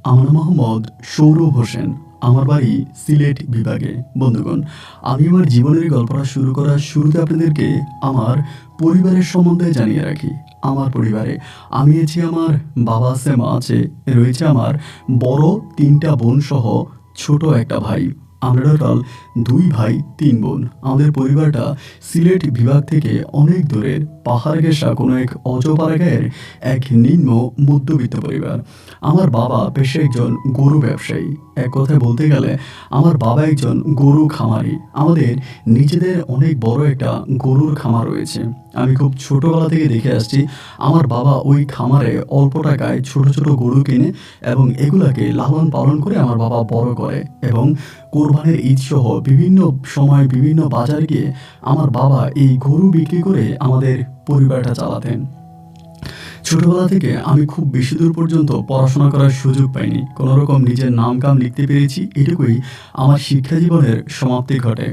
আমার মোহাম্মদ সৌরভ হোসেন। আমার বাড়ি সিলেট বিভাগে। বন্ধুগণ, আমি আমার জীবনের গল্পটা শুরু করার শুরুতে আপনাদেরকে আমার পরিবারের সম্বন্ধে জানিয়ে রাখি। আমার পরিবারে আমি আছি, আমার বাবা আছে, মা আছে, রয়েছে আমার বড় 3টা বোন সহ ছোট একটা ভাই। আমরা টোটাল 2 ভাই 3 বোন। আমাদের পরিবারটা সিলেট বিভাগ থেকে অনেক দূরের পাহাড় ঘেঁষা কোনো এক অজপাড়া গায়ের এক নিম্ন মধ্যবিত্ত পরিবার। আমার বাবা পেশায় একজন গরু ব্যবসায়ী। এক কথায় বলতে গেলে আমার বাবা একজন গরু খামারি। আমাদের নিজেদের অনেক বড় একটা গরুর খামার রয়েছে। আমি খুব ছোটবেলা থেকে দেখে আসছি আমার বাবা ওই খামারে অল্প টাকায় ছোট ছোট গরু কিনে এবং এগুলাকে লালন পালন করে আমার বাবা বড় করে, এবং কোরবানির ঈদ সহ বিভিন্ন সময় বিভিন্ন বাজারে গিয়ে আমার বাবা এই গরু বিক্রি করে আমাদের পরিবারটা চালাতেন। ছোটবেলা থেকে আমি খুব বেশি দূর পর্যন্ত পড়াশোনা করার সুযোগ পাইনি। কোনো রকম নিজের নাম কাম লিখতে পেরেছি, এটুকুই আমার শিক্ষা জীবনের সমাপ্তি ঘটে।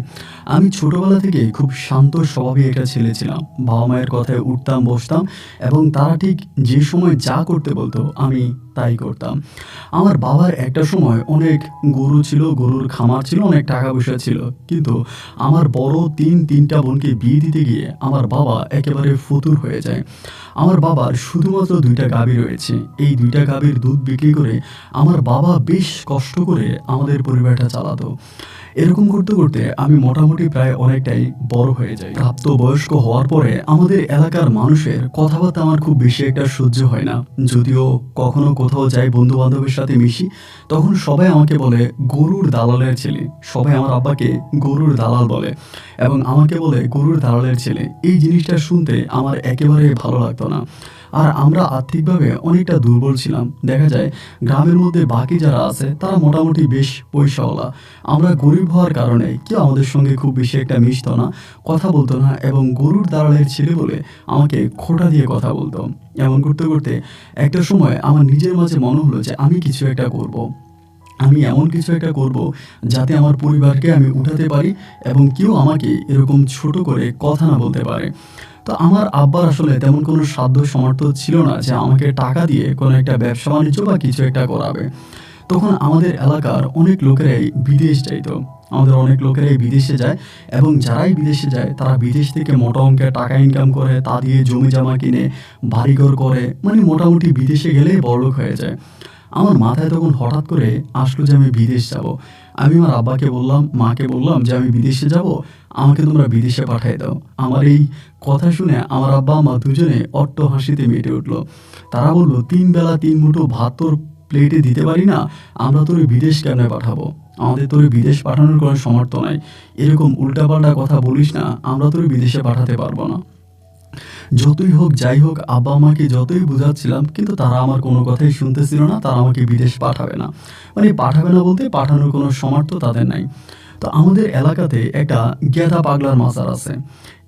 আমি ছোটবেলা থেকে খুব শান্ত স্বভাবের একটা ছেলে ছিলাম। বাবা মায়ের কথায় উঠতাম বসতাম এবং তারা ঠিক যে সময় যা করতে বলতো আমি তাই করতাম। আমার বাবার একটা সময় অনেক গরু ছিল, গরুর খামার ছিল, অনেক টাকা পয়সা ছিল, কিন্তু আমার বড় 3টা বোনকে বিয়ে দিতে গিয়ে আমার বাবা একেবারে ফতুর হয়ে যায়। আমার বাবার শুধুমাত্র 2টা গাভী রয়েছে। এই 2টা গাভীর দুধ বিক্রি করে আমার বাবা বেশ কষ্ট করে আমাদের পরিবারটা চালাতো। এরকম করতে করতে আমি মোটামুটি প্রায় অনেকটাই বড় হয়ে যাই। প্রাপ্তবয়স্ক হওয়ার পরে আমাদের এলাকার মানুষের কথাবার্তা আমার খুব বেশি একটা সহ্য হয় না। যদিও কখনো কোথাও যাই, বন্ধু বান্ধবের সাথে মিশি, তখন সবাই আমাকে বলে গরুর দালালের ছেলে। সবাই আমার আব্বাকে গরুর দালাল বলে এবং আমাকে বলে গরুর দালালের ছেলে। এই জিনিসটা শুনতে আমার একেবারে ভালো লাগতো না। আর আমরা আর্থিকভাবে অনেকটা দুর্বল ছিলাম। দেখা যায় গ্রামের মধ্যে বাকি যারা আছে তারা মোটামুটি বেশ পয়সাওয়ালা। আমরা গরিব হওয়ার কারণে কেউ আমাদের সঙ্গে খুব বেশি একটা মিশতো না, কথা বলতো না, এবং গরুর দালালের ছেলে বলে আমাকে খোঁটা দিয়ে কথা বলতো। এমন করতে করতে একটা সময় আমার নিজের মাঝে মনে হলো যে আমি কিছু একটা করব। আমি এমন কিছু একটা করব যাতে আমার পরিবারকে আমি উঠাতে পারি এবং কেউ আমাকে এরকম ছোট করে কথা না বলতে পারে। তো আমার আব্বার আসলে তেমন কোনো সাধ্য সামর্থ্য ছিল না যে আমাকে টাকা দিয়ে কোনো একটা ব্যবসা বাণিজ্য বা কিছু একটা করাবে। তখন আমাদের এলাকার অনেক লোকেরাই বিদেশ যাইতো। আমাদের অনেক লোকেরাই বিদেশে যায় এবং যারাই বিদেশে যায় তারা বিদেশ থেকে মোটা অঙ্কের টাকা ইনকাম করে, তা দিয়ে জমি জমা কিনে বাড়িঘর করে, মানে মোটামুটি বিদেশে গেলেই বড়লোক হয়ে যায়। আমার মাথায় তখন হঠাৎ করে আসলো যে আমি বিদেশ যাব। আমি আমার আব্বাকে বললাম, মাকে বললাম যে আমি বিদেশে যাব, আমাকে তোমরা বিদেশে পাঠিয়ে দাও। আমার এই কথা শুনে আমার আব্বা মা দুজনে অট্ট হাসিতে মেতে উঠলো। তারা বলল, 3 বেলা 3 মুঠো ভাত তোর প্লেটে দিতে পারি না, আমরা তোর বিদেশ কেন পাঠাবো? আমাদের তোর বিদেশ পাঠানোর কোনো সামর্থ্য নাই। এরকম উল্টাপাল্টা কথা বলিস না, আমরা তোর বিদেশে পাঠাতে পারবো না। যতই হোক যাই হোক, আব্বা আমাকে যতই বুঝাচ্ছিলাম, কিন্তু তারা আমার কোনো কথাই শুনতেছিল না। তারা আমাকে বিদেশ পাঠাবে না, মানে পাঠাবে না বলতে পাঠানোর কোনো সামর্থ্য তাদের নাই। তো আমাদের এলাকাতে একটা গেদা পাগলার মাজার আছে।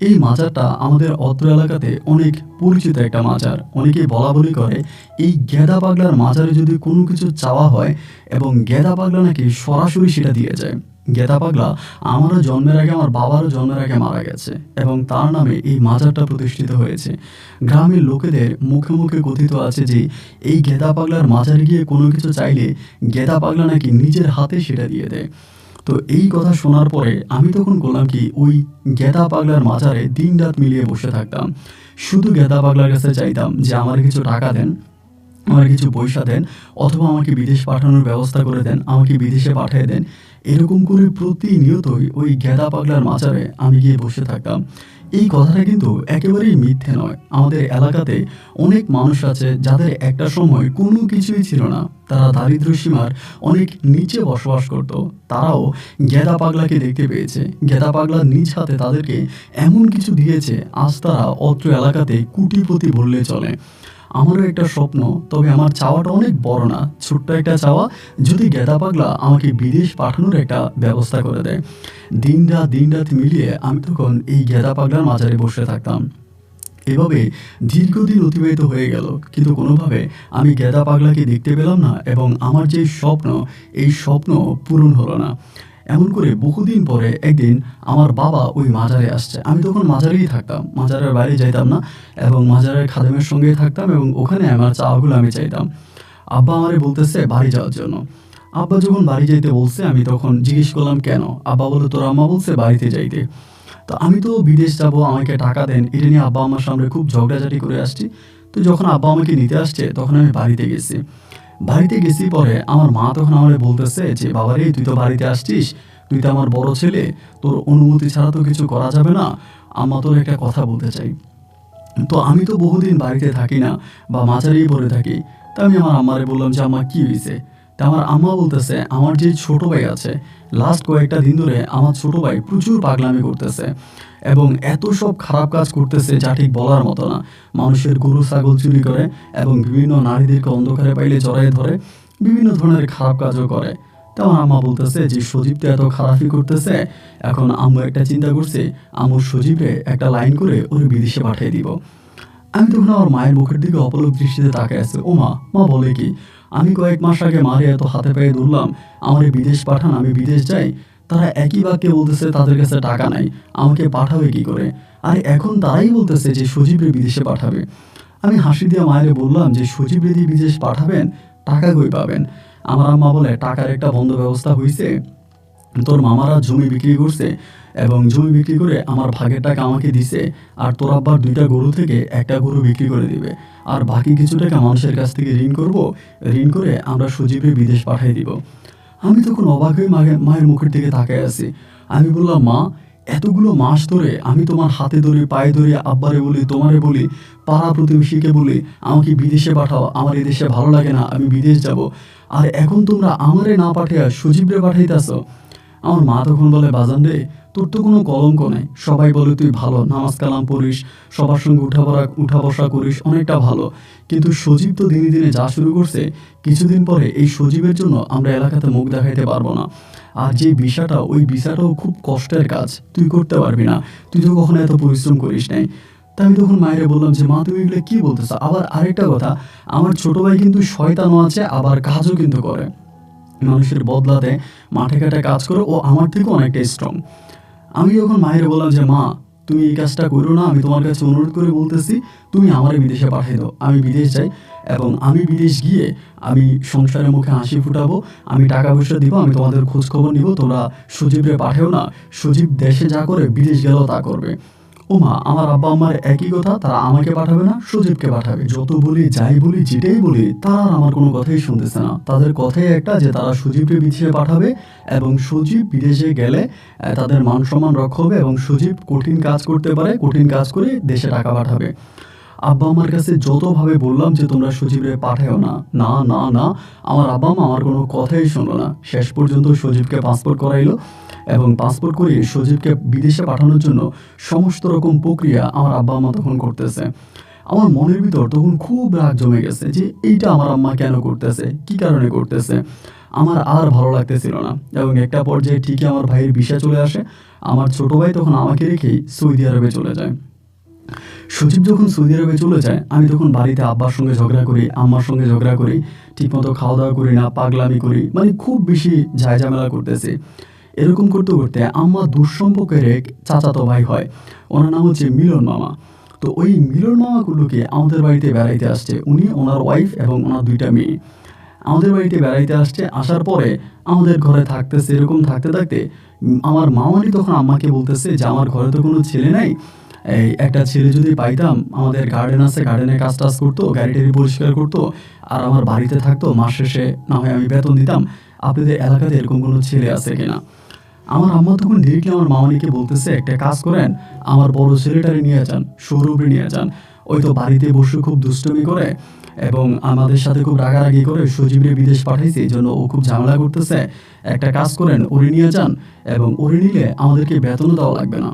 এই মাজারটা আমাদের অত্র এলাকাতে অনেক পরিচিত একটা মাজার। অনেকেই বলা বলি করে এই গেদা পাগলার মাজারে যদি কোনো কিছু চাওয়া হয় এবং গেদা পাগলা নাকি সরাসরি সেটা দিয়ে যায়। গেদা পাগলা আমারও জন্মের আগে, আমার বাবারও জন্মের আগে মারা গেছে এবং তার নামে এই মাজারটা প্রতিষ্ঠিত হয়েছে। গ্রামের লোকেদের মুখে মুখে কথিত আছে যে এই গেদা পাগলার মাজারে গিয়ে কোনো কিছু চাইলে গেদা পাগলা নাকি নিজের হাতে সেটা দিয়ে দেয়। তো এই কথা শোনার পরে আমি তখন করলাম কি, ওই গেদা পাগলার মাজারে দিন রাত মিলিয়ে বসে থাকতাম। শুধু গেদা পাগলার কাছে চাইতাম যে আমার কিছু টাকা দেন, আমার কিছু পয়সা দেন, অথবা আমাকে বিদেশ পাঠানোর ব্যবস্থা করে দেন, আমাকে বিদেশে পাঠিয়ে দেন। এরকম করে প্রতিনিয়তই ওই গেদা পাগলার মাজারে আমি গিয়ে বসে থাকতাম। এই কথাটা কিন্তু একেবারেই মিথ্যে নয়। আমাদের এলাকাতে অনেক মানুষ আছে যাদের একটা সময় কোনো কিছুই ছিল না, তারা দারিদ্র্য সীমার অনেক নিচে বসবাস করত। তারাও গেদা পাগলাকে দেখতে পেয়েছে। গেদা পাগলা নিজ হাতে তাদেরকে এমন কিছু দিয়েছে, আজ তারা অত্র এলাকাতে কোটিপতি বললে চলে। আমারও একটা স্বপ্ন, তবে আমার চাওয়াটা অনেক বড় না, ছোট্ট একটা চাওয়া, যদি গেদা পাগলা আমাকে বিদেশ পাঠানোর একটা ব্যবস্থা করে দেয়। দিন রাত মিলিয়ে আমি তখন এই গেদা পাগলার মাজারে বসে থাকতাম। এভাবে দীর্ঘদিন অতিবাহিত হয়ে গেল, কিন্তু কোনোভাবে আমি গেদা পাগলাকে দেখতে পেলাম না এবং আমার যে স্বপ্ন, এই স্বপ্ন পূরণ হলো না। এমন করে বহুদিন পরে একদিন আমার বাবা ওই মাজারে আসছে। আমি তখন মাজারেই থাকতাম, মাজারের বাইরে যাইতাম না এবং মাজারের খাদেমের সঙ্গেই থাকতাম এবং ওখানে আমার চাওয়াগুলো আমি চাইতাম। আব্বা আমারে বলতেছে বাড়ি যাওয়ার জন্য। আব্বা যখন বাড়ি যাইতে বলছে আমি তখন জিজ্ঞেস করলাম কেন? আব্বা বলল তোর আম্মা বলছে বাড়িতে যাইতে। তো আমি তো বিদেশ যাব, আমাকে টাকা দেন, এটা নিয়ে আব্বা আমার সামনে খুব ঝগড়াঝাটি করে আসছি। তো যখন আব্বা আমাকে নিতে আসছে তখন আমি বাড়িতে গেছি। বাড়িতে গেছি পরে আমার মা তখন আমারে বলতেছে যে বাবারে তুই তো বাড়িতে আসছিস, তুই তো আমার বড় ছেলে, তোর অনুমতি ছাড়া তো কিছু করা যাবে না। আম্মা তোর একটা কথা বলতে চাই। তো আমি তো বহুদিন বাড়িতে থাকি না বা মাঝারিই পড়ে থাকি। তা আমি আমার আম্মারে বললাম যে আম্মা কী হয়েছে? তা আমার আম্মা বলতেছে আমার যে ছোট ভাই আছে, লাস্ট কয়েকটা দিন ধরে আমার ছোট ভাই প্রচুর পাগলামি করতেছে এবং এত সব খারাপ কাজ করতেছে যা ঠিক বলার মতো না। মানুষের গরু ছাগল চুরি করে এবং বিভিন্ন নারীদেরকে অন্ধকারে পাইলে জড়ায় ধরে, বিভিন্ন ধরনের খারাপ কাজও করে। তো আমার আম্মা বলতেছে যে সজীব তো এত খারাপই করতেছে, এখন আম্মু একটা চিন্তা করছে, আম্মু সজীবরে একটা লাইন করে ওরে বিদেশে পাঠিয়ে দিব। আমি তখন আমার মায়ের মুখের দিকে অপলক দৃষ্টিতে তাকায় আছে। ও মা, মা বলে কি? আমি কয়েক মাস আগে মারে এত হাতে পায়ে ধরলাম, আমারে বিদেশ পাঠান, আমি বিদেশ যাই। তারা একই বাক্যে বলতেছে তাদের কাছে টাকা নাই, আমাকে পাঠাবে কি করে? আর এখন তারাই বলতেছে যে সজীবরে বিদেশে পাঠাবে। আমি হাসি দিয়ে মায়েরে বললাম যে সজীবরে দিয়ে বিদেশ পাঠাবেন, টাকা কই পাবেন? আমার আম্মা বলে টাকার একটা বন্ধ ব্যবস্থা হয়েছে, তোর মামারা জমি বিক্রি করছে এবং জমি বিক্রি করে আমার ভাগের টাকা আমাকে দিছে, আর তোর আব্বার 2টা গরু থেকে একটা গরু বিক্রি করে দিবে, আর বাকি কিছু টাকা মানুষের কাছ থেকে ঋণ করব, ঋণ করে আমরা সজীবে বিদেশ পাঠিয়ে দিব। আমি তখন অবাক হয়ে মায়ের মুখের দিকে তাকায় আছি। আমি বললাম মা, এতগুলো মাস ধরে আমি তোমার হাতে ধরে পায়ে ধরে আব্বারে বলি, তোমারে বলি, পাড়া প্রতিবেশীকে বলি আমাকে বিদেশে পাঠাও, আমার এই দেশে ভালো লাগে না, আমি বিদেশ যাব, আর এখন তোমরা আমারে না পাঠিয়ে সজীবরে পাঠাইতেছ। আমার মা তখন বলে বাজান রে, তোর তো কোনো কলঙ্ক নাই, সবাই বলে তুই ভালো, নামাজ কালাম পড়িস, সবার সঙ্গে উঠা বসা করিস, অনেকটা ভালো। কিন্তু সজীব তো দিনে দিনে যা শুরু করছে, কিছুদিন পরে এই সজীবের জন্য আমরা এলাকাতে মুখ দেখাইতে পারবো না। আর যে ভিসাটা, ওই ভিসাটাও খুব কষ্টের কাজ, তুই করতে পারবি না, তুই তো কখনো এত পরিশ্রম করিস নাই। তা আমি তখন মায়েরে বললাম যে মা তুমি এগুলো কী বলতেছো? আবার আরেকটা কথা, আমার ছোট ভাই কিন্তু শয়তানও আছে, আবার কাজও কিন্তু করে, মানুষের বদলাতে মাঠে ঘাটে কাজ করে, ও আমার থেকে অনেকটা স্ট্রং। আমি যখন মায়ের বললাম যে মা তুমি এই কাজটা করো না, আমি তোমার কাছে অনুরোধ করে বলতেছি, তুমি আমার বিদেশে পাঠিয়ে দাও, আমি বিদেশ যাই এবং আমি বিদেশ গিয়ে আমি সংসারের মুখে হাসি ফুটাবো, আমি টাকা পয়সা দিব, আমি তোমাদের খোঁজ খবর নিব, তোমরা সজীবরে পাঠেও না, সজীব দেশে যা করে বিদেশ গেলেও তা করবে। ও মা, আমার আব্বা আমার একই কথা, তারা আমাকে পাঠাবে না, সজীবকে পাঠাবে। যত বলি, যাই বলি, যেটাই বলি, তারা আর আমার কোনো কথাই শুনতেছে না। তাদের কথাই একটা যে তারা সজীবকে বিদেশে পাঠাবে এবং সজীব বিদেশে গেলে তাদের মান সম্মান রক্ষা হবে এবং সজীব কঠিন কাজ করতে পারে, কঠিন কাজ করে দেশে টাকা পাঠাবে। আব্বা আমার কাছে যতভাবে বললাম যে তোমরা সজীবরে পাঠাও না, না না না, আমার আব্বা মা আমার কোনো কথাই শুনলো না। শেষ পর্যন্ত সজীবকে পাসপোর্ট করাইলো এবং পাসপোর্ট করিয়ে সজীবকে বিদেশে পাঠানোর জন্য সমস্ত রকম প্রক্রিয়া আমার আব্বা আম্মা তখন করতেছে। আমার মনের ভিতর তখন খুব রাগ জমে গেছে যে এইটা আমার আম্মা কেন করতেছে, কি কারণে করতেছে। আমার আর ভালো লাগতেছিল না এবং একটা পর্যায়ে ঠিকই আমার ভাইয়ের ভিসা চলে আসে। আমার ছোট ভাই তখন আমাকে রেখেই সৌদি আরবে চলে যায়। সজীব যখন সৌদি আরবে চলে যায়, আমি তখন বাড়িতে আব্বার সঙ্গে ঝগড়া করি, আম্মার সঙ্গে ঝগড়া করি, ঠিকমতো খাওয়া দাওয়া করি না, পাগলামি করি, মানে খুব বেশি ঝামেলা করতেছি। এরকম করতে করতে আম্মা দুঃসম্পর্কের এক চাচাতো ভাই হয়, ওনার নাম হচ্ছে মিলন মামা। তো ওই মিলন মামাগুলোকে আমাদের বাড়িতে বেড়াইতে আসছে, উনি, ওনার ওয়াইফ এবং ওনার 2টা মেয়ে আমাদের বাড়িতে বেড়াইতে আসছে। আসার পরে আমাদের ঘরে থাকতেছে, এরকম থাকতে থাকতে আমার মামানি তখন আম্মাকে বলতেছে যে আমার ঘরে তো কোনো ছেলে নাই, এই একটা ছেলে যদি পাইতাম, আমাদের গার্ডেন আছে, গার্ডেনে কাজ টাজ করতো, গাড়ি টাড়ি পরিষ্কার করতো, আর আমার বাড়িতে থাকতো, মাস শেষে না হয় আমি বেতন দিতাম। আপনাদের এলাকাতে এরকম কোনো ছেলে আছে কিনা? আমার আম্মা তখন ডিরেক্টলি আমার মামানিকে বলতেছে একটা কাজ করেন, আমার বড় ছেলেটারে নিয়ে যান, সৌরভে নিয়ে যান, ওই তো বাড়িতে বসে খুব দুষ্টমি করে এবং আমাদের সাথে খুব রাগারাগি করে, সজীবরে বিদেশ পাঠাইছে এই জন্য ও খুব ঝামেলা করতেছে, একটা কাজ করেন ওরে নিয়ে যান এবং ওরে নিলে আমাদেরকে বেতনও দেওয়া লাগবে না,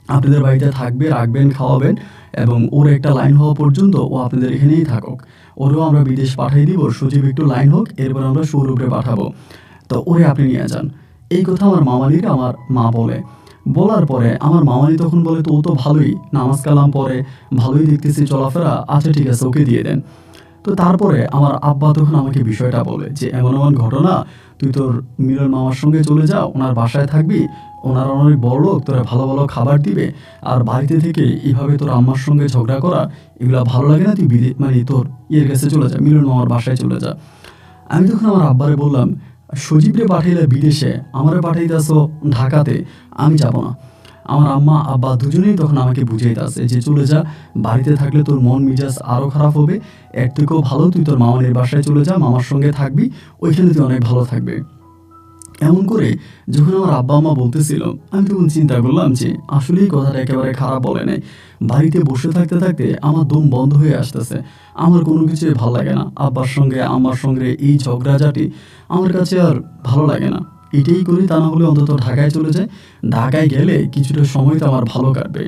আপনাদের বাড়িতে থাকবে, রাখবেন, খাওয়াবেন এবং ওর একটা লাইন হওয়া পর্যন্ত ও আপনাদের এখানেই থাকুক, ওরেও আমরা বিদেশ পাঠিয়ে দিব, সজীব একটু লাইন হোক, এরপর আমরা সৌরভে পাঠাবো, তো ওরে আপনি নিয়ে যান। এই কথা আমার মামানির আমার মা বলে। বলার পরে আমার মামানি তখন বলে তো ও তো ভালোই নামাজ কালাম পড়ে, ভালোই দেখতেছি চলাফেরা, আচ্ছা ঠিক আছে ওকে দিয়ে দেন। তো তারপরে আমার আব্বা তখন আমাকে বিষয়টা বলে যে এমন এমন ঘটনা, তুই তোর মিলন মামার সঙ্গে চলে যা, ওনার বাসায় থাকবি, ওনারা অনেক বড় লোক, তোরা ভালো ভালো খাবার দিবে, আর বাড়িতে থেকে এইভাবে তোর আম্মার সঙ্গে ঝগড়া করা এগুলো ভালো লাগে না, তুই মানে তোর ইয়ের কাছে চলে যা, মিলন মামার বাসায় চলে যা। আমি তখন আমার আব্বারে বললাম, সজীবরে পাঠাইলে বিদেশে, আমারে পাঠাইতেছো ঢাকাতে, আমি যাব না। আমার আম্মা আব্বা দুজনেই তখন আমাকে বুঝাইতেছে যে চলে যা, বাড়িতে থাকলে তোর মন মেজাজ আরও খারাপ হবে, এর থেকেও ভালো তুই তোর মামানের বাসায় চলে যা, মামার সঙ্গে থাকবি, ওইখানে তুই অনেক ভালো থাকবে। এমন করে যখন আমার আব্বা আম্মা বলতেছিল, আমি তখন চিন্তা করলাম যে আসলেই কথাটা একেবারে খারাপ বলে নাই। বাড়িতে বসে থাকতে থাকতে আমার দম বন্ধ হয়ে আসতেছে, আমার কোনো কিছুই ভালো লাগে না, আব্বার সঙ্গে আমার সঙ্গে এই ঝগড়াঝাটি আমার কাছে আর ভালো লাগে না। এটাই করি, তা না হলে অন্তত ঢাকায় চলে যাই, ঢাকায় গেলে কিছুটা সময় তো আমার ভালো কাটবে,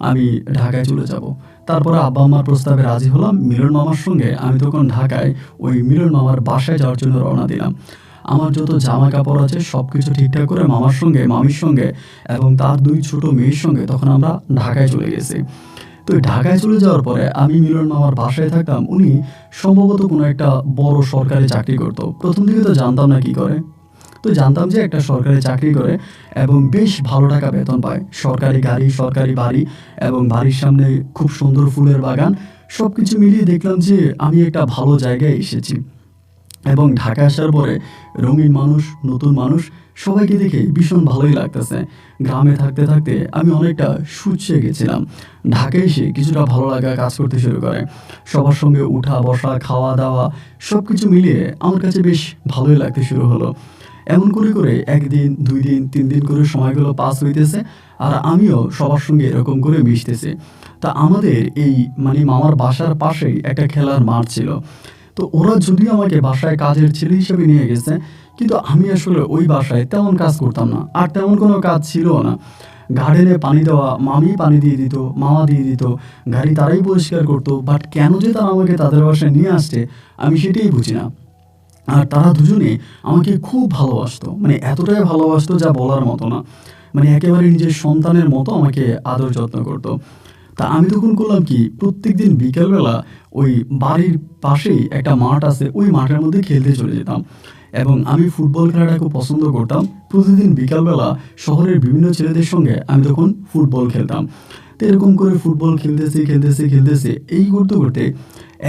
আমি ঢাকায় চলে যাব। তারপরে আব্বা আম্মার প্রস্তাবে রাজি হলাম মিলন মামার সঙ্গে। আমি তখন ঢাকায় ওই মিলন মামার বাসায় যাওয়ার জন্য রওনা দিলাম। আমার যত জামা কাপড় আছে সব কিছু ঠিকঠাক করে মামার সঙ্গে, মামির সঙ্গে এবং তার 2 ছোট মেয়ের সঙ্গে তখন আমরা ঢাকায় চলে গেছি। তো ঢাকায় চলে যাওয়ার পরে আমি মিলন মামার বাসায় থাকতাম। উনি সম্ভবত কোনো একটা বড় সরকারি চাকরি করতো। প্রথম দিকে তো জানতাম না কি করে, তো জানতাম যে একটা সরকারি চাকরি করে এবং বেশ ভালো টাকা বেতন পায়, সরকারি গাড়ি, সরকারি বাড়ি এবং বাড়ির সামনে খুব সুন্দর ফুলের বাগান। সব কিছু মিলিয়ে দেখলাম যে আমি একটা ভালো জায়গায় এসেছি। এবং ঢাকা আসার পরে রঙিন মানুষ, নতুন মানুষ, সবাইকে দেখে ভীষণ ভালোই লাগতেছে। গ্রামে থাকতে থাকতে আমি অনেকটা শুষে গেছিলাম। ঢাকায় এসে কিছুটা ভালো লাগা কাজ করতে শুরু করে। সবার সঙ্গে উঠা বসা, খাওয়া দাওয়া সব কিছু মিলিয়ে আমার কাছে বেশ ভালোই লাগতে শুরু হলো। এমন করে করে 1 দিন, 2 দিন, 3 দিন করে সময়গুলো পাস হইতেছে আর আমিও সবার সঙ্গে এরকম করে মিশতেছি। তা আমাদের এই মানে মামার বাসার পাশেই একটা খেলার মাঠ ছিল। তো ওরা যদিও আমাকে বাসায় কাজের ছেলে হিসেবে নিয়ে গেছে, কিন্তু আমি আসলে ওই বাসায় তেমন কাজ করতাম না, আর তেমন কোনো কাজ ছিলও না। গার্ডেনে পানি দেওয়া মামি পানি দিয়ে দিত, মামা দিয়ে দিত, গাড়ি তারাই পরিষ্কার করতো। বাট কেন যে তারা আমাকে তাদের বাসায় নিয়ে আসছে আমি সেটাই বুঝি না। আর তারা দুজনে আমাকে খুব ভালোবাসতো, মানে এতটাই ভালোবাসতো যা বলার মতো না। মানে একেবারে নিজের সন্তানের মতো আমাকে আদর যত্ন করতো। তা আমি তখন করলাম কি, প্রত্যেকদিন বিকেলবেলা ওই বাড়ির পাশেই একটা মাঠ আছে, ওই মাঠের মধ্যে খেলতে চলে যেতাম। এবং আমি ফুটবল খেলাটা খুব পছন্দ করতাম। প্রতিদিন বিকালবেলা শহরের বিভিন্ন ছেলেদের সঙ্গে আমি তখন ফুটবল খেলতাম। তো এরকম করে ফুটবল খেলতেছি এই করতে করতে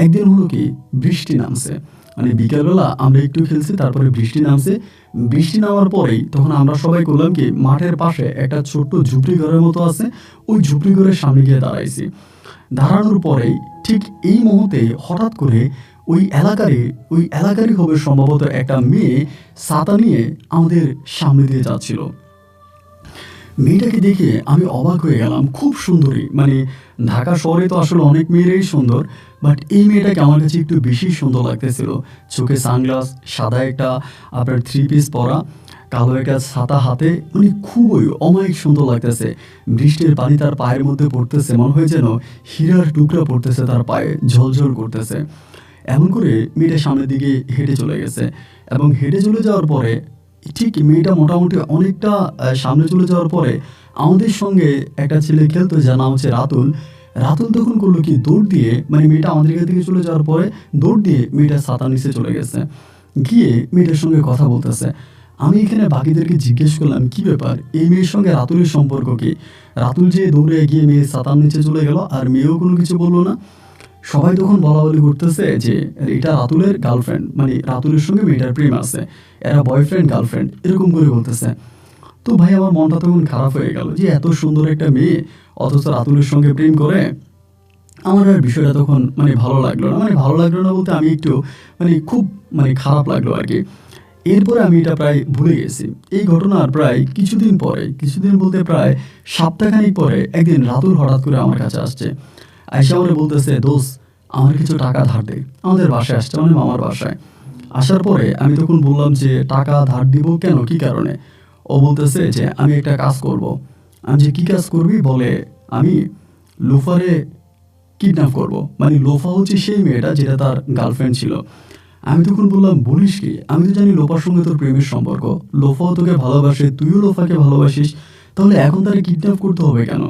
একদিন হলো কি, বৃষ্টি নামছে। মানে বিকালবেলা আমরা একটু খেলছি, তারপরে বৃষ্টি নামছে। বৃষ্টি নামার পরেই তখন আমরা সবাই করলাম কি, মাঠের পাশে একটা ছোট্ট ঝুপড়ি ঘরের মতো আছে, ওই ঝুপড়ি ঘরের সামনে গিয়ে দাঁড়াইছি। দাঁড়ানোর পরেই ঠিক এই মুহূর্তে হঠাৎ করে ওই এলাকারই হবে সম্ভবত একটা মেয়ে ছাতা নিয়ে আমাদের সামনে দিয়ে যাচ্ছিল। মেয়েটাকে দেখে আমি অবাক হয়ে গেলাম, খুব সুন্দরী। মানে ঢাকা শহরে তো আসলে অনেক মেয়েরাই সুন্দর, বাট এই মেয়েটাকে আমার কাছে একটু বেশি সুন্দর লাগতেছিল। চোখে সানগ্লাস, সাদা একটা আপনার 3 পিস পরা, কালো একটা ছাতা হাতে, মানে খুবই অমায়িক সুন্দর লাগতেছে। বৃষ্টির পানি তার পায়ের মধ্যে পড়তেছে, মনে হয় যেন হীরার টুকরা পড়তেছে তার পায়ে, ঝলঝল করতেছে। এমন করে মেয়েটা সামনের দিকে হেঁটে চলে গেছে এবং হেঁটে চলে যাওয়ার পরে ঠিক মেয়েটা মোটামুটি অনেকটা সামনে চলে যাওয়ার পরে আমাদের সঙ্গে একটা ছেলে খেলতো, যার নাম হচ্ছে রাতুল। রাতুল তখন করলো কি, দৌড় দিয়ে, মানে মেয়েটা আমাদের কাছ থেকে চলে যাওয়ার পরে দৌড় দিয়ে মেয়েটার ছাতার নিচে চলে গেছে, গিয়ে মেয়েটার সঙ্গে কথা বলতেছে। আমি এখানে বাকিদেরকে জিজ্ঞেস করলাম কি ব্যাপার, এই মেয়ের সঙ্গে রাতুলের সম্পর্ক কি? রাতুল যে দৌড়ে গিয়ে মেয়ের ছাতার নিচে চলে গেল আর মেয়েও কোনো কিছু বললো না। সবাই তখন বলাবলি করতেছে যে এটা রাতুলের গার্লফ্রেন্ড, মানে রাতুলের সঙ্গে মেয়েটার প্রেম আছে, এরা বয়ফ্রেন্ড গার্লফ্রেন্ড এরকম করে বলতেছে। তো ভাই আমার মনটা তখন খারাপ হয়ে গেল যে এত সুন্দর একটা মেয়ে অথচ রাতুলের সঙ্গে প্রেম করে। আমার আর বিষয়টা তখন মানে ভালো লাগলো না, মানে ভালো লাগলো না বলতে আমি একটু মানে খুব মানে খারাপ লাগলো আর কি। এরপরে আমি এটা প্রায় ভুলে গেছি। এই ঘটনার প্রায় কিছুদিন পরে, কিছুদিন বলতে প্রায় সপ্তাহখানিক পরে একদিন রাতুল হঠাৎ করে আমার কাছে আসছে। আইসা আমারে বলতেছে, দোস্ত আমার কিছু টাকা ধার দে। আমাদের বাসায় আসছে, মানে মামার বাসায়। আসার পরে আমি তখন বললাম যে টাকা ধার দিব কেন, কি কারণে? ও বলতেছে যে আমি একটা কাজ করব। আমি যে কী কাজ করবি? বলে আমি লোফারে কিডন্যাপ করব। মানে লোফা হচ্ছে সেই মেয়েটা যেটা তার গার্লফ্রেন্ড ছিল। আমি তখন বললাম, বলিস কি? আমি তো জানি লোফার সঙ্গে তোর প্রেমের সম্পর্ক, লোফাও তোকে ভালোবাসে, তুইও লোফাকে ভালোবাসিস, তাহলে এখন তারা কিডন্যাপ করতে হবে কেন?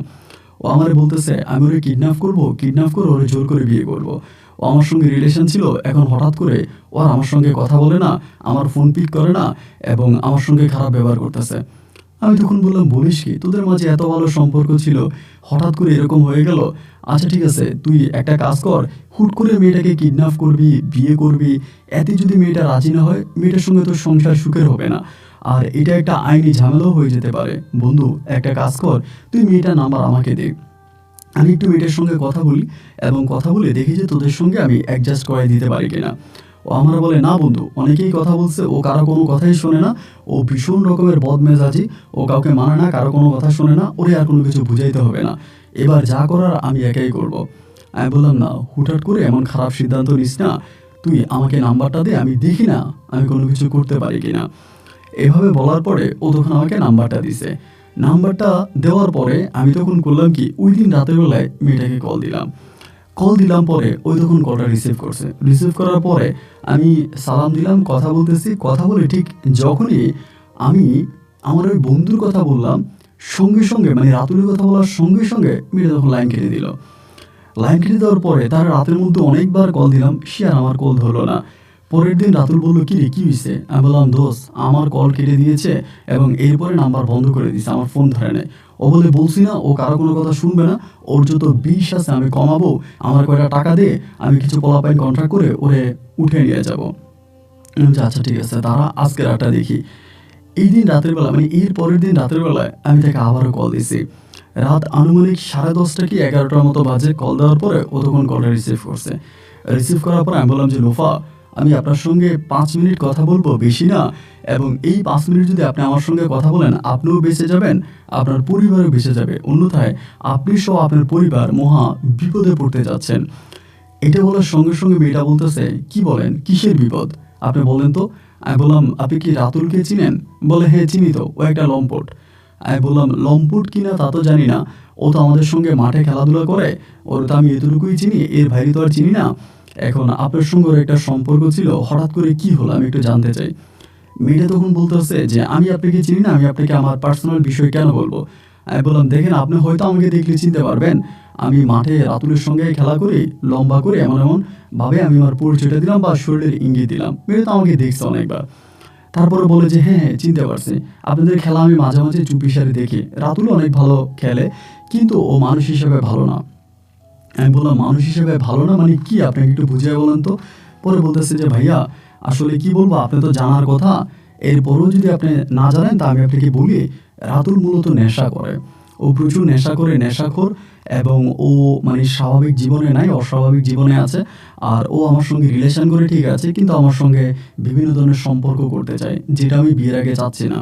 ও ও আমারে বলতেছে আমি ওরে কিডন্যাপ করবো, কিডন্যাপ করে ওরে জোর করে বিয়ে করব। ও আমার সঙ্গে রিলেশন ছিল, এখন হঠাৎ করে ও আর আমার সঙ্গে কথা বলে না, আমার ফোন পিক করে না এবং আমার সঙ্গে খারাপ ব্যবহার করতেছে। আমি তখন বললাম বলিস কি, তোদের মাঝে এত ভালো সম্পর্ক ছিল, হঠাৎ করে এরকম হয়ে গেল। আচ্ছা ঠিক আছে, তুই একটা কাজ কর, হুট করে মেয়েটাকে কিডন্যাপ করবি, বিয়ে করবি, এতে যদি মেয়েটা রাজি না হয় মেয়েটার সঙ্গে তোর সংসার সুখের হবে না, আর এটা একটা আইনি ঝামেলাও হয়ে যেতে পারে। বন্ধু একটা কাজ কর, তুই মেয়েটার নাম্বার আমাকে দে, আমি একটু মেয়েটার সঙ্গে কথা বলি এবং কথা বলে দেখি যে তোদের সঙ্গে আমি অ্যাডজাস্ট করাই দিতে পারি কিনা। ও আমরা বলে না বন্ধু, অনেকেই কথা বলছে, ও কারো কোনো কথাই শোনে না, ও ভীষণ রকমের বদমেজাজি, ও কাউকে মানে না, কারো কোনো কথা শোনে না, ওরে আর কোনো কিছু বুঝাইতে হবে না, এবার যা করার আমি একাই করব। আমি বললাম না, হুটহাট করে এমন খারাপ সিদ্ধান্ত নিস না, তুই আমাকে নাম্বারটা দে, আমি দেখি না আমি কোনো কিছু করতে পারি কিনা। এভাবে বলার পরে ও তখন আমাকে নাম্বারটা দিছে। নাম্বারটা দেওয়ার পরে আমি তখন করলাম কি, ওই দিন রাতের বেলায় মেয়েটাকে কল দিলাম। কল দিলাম পরে ওই তখন কলটা রিসিভ করছে। রিসিভ করার পরে আমি সালাম দিলাম, কথা বলতেছি, কথা বলে ঠিক যখনই আমি আমার ওই বন্ধুর কথা বললাম, সঙ্গে সঙ্গে মানে রাতুলের কথা বলার সঙ্গে সঙ্গে মেয়েটা তখন লাইন কেটে দিল। লাইন কেটে দেওয়ার পরে তার রাতের মধ্যে অনেকবার কল দিলাম, সে আর আমার কল ধরলো না। পরের দিন রাতুল বললো কি রে, কী হয়েছে? আমি বললাম দোস্ত আমার কল কেটে দিয়েছে এবং এরপরে নাম্বার বন্ধ করে দিয়েছে, আমার ফোন ধরে নেয়। ও বলে বলছি না ও কারো কোনো কথা শুনবে না, ওর যত বিষ আছে আমি কমাবো, আমার কয়টা টাকা দিয়ে আমি কিছু পোলাপাইন কন্ট্রাক্ট করে ওরে উঠে নিয়ে যাবো। আমি বলছি, আচ্ছা ঠিক আছে, তারা আজকে রাতটা দেখি। এই দিন রাতের বেলা মানে এর পরের দিন রাতের বেলায় আমি তাকে আবারও কল দিছি। রাত আনুমানিক 10:30 কি 11টার মতো বাজে। কল দেওয়ার পরে ও তখন কলটা রিসিভ করছে। রিসিভ করার পরে আমি বললাম যে লোফা, আমি আপনার সঙ্গে 5 মিনিট কথা বলবো, বেশি না, এবং এই 5 মিনিট যদি আপনি আমার সঙ্গে কথা বলেন আপনিও বেঁচে যাবেন, আপনার পরিবারও বেঁচে যাবে, অন্যথায় আপনি সহ আপনার পরিবার মহা বিপদে পড়তে যাচ্ছেন। এটা বলার সঙ্গে সঙ্গে মেয়েটা বলতেছে কি বলেন, কিসের বিপদ আপনি বলেন তো। আমি বললাম আপনি কি রাতুলকে চিনেন? বলে হ্যাঁ চিনি তো, ও একটা লম্পট। আমি বললাম লম্পট কিনা তা তো জানি না, ও তো আমাদের সঙ্গে মাঠে খেলাধুলা করে, ওর তো আমি এতটুকুই চিনি, এর বাইরে তো আর চিনি না। এখন আপনার সঙ্গে ওর একটা সম্পর্ক ছিল, হঠাৎ করে কি হলো আমি একটু জানতে চাই। মেয়েটা তখন বলতেছে যে আমি আপনাকে চিনি না, আমি আপনাকে আমার পার্সোনাল বিষয় কেন বলবো। আমি বললাম দেখেন আপনি হয়তো আমাকে দেখলে চিনতে পারবেন, আমি মাঠে রাতুলের সঙ্গে খেলা করি, লম্বা করে এমন এমন ভাবে আমি আমার পরিচয়টা দিলাম বা শরীরের ইঙ্গিত দিলাম, মেয়েটা তো আমাকে দেখছে অনেকবার। তারপরে বলে যে হ্যাঁ হ্যাঁ চিনতে পারছি, আপনাদের খেলা আমি মাঝে মাঝে চুপিসারে দেখি, রাতুল অনেক ভালো খেলে কিন্তু ও মানুষ হিসেবে ভালো না। আমি বললাম মানুষ হিসেবে ভালো না মানে কি, আপনাকে একটু বুঝিয়ে বলেন তো। পরে বলতেছে যে ভাইয়া আসলে কি বলবো, আপনি তো জানার কথা, এরপরও যদি আপনি না জানেন তা আমি আপনাকে বলি, রাতুল মূলত নেশা করে, ও প্রচুর নেশা করে, নেশাখোর, এবং ও মানে স্বাভাবিক জীবনে নাই, অস্বাভাবিক জীবনে আছে। আর ও আমার সঙ্গে রিলেশন করে ঠিক আছে, কিন্তু আমার সঙ্গে বিভিন্ন ধরনের সম্পর্ক করতে চায়, যেটা আমি বিয়ের আগে চাচ্ছি না।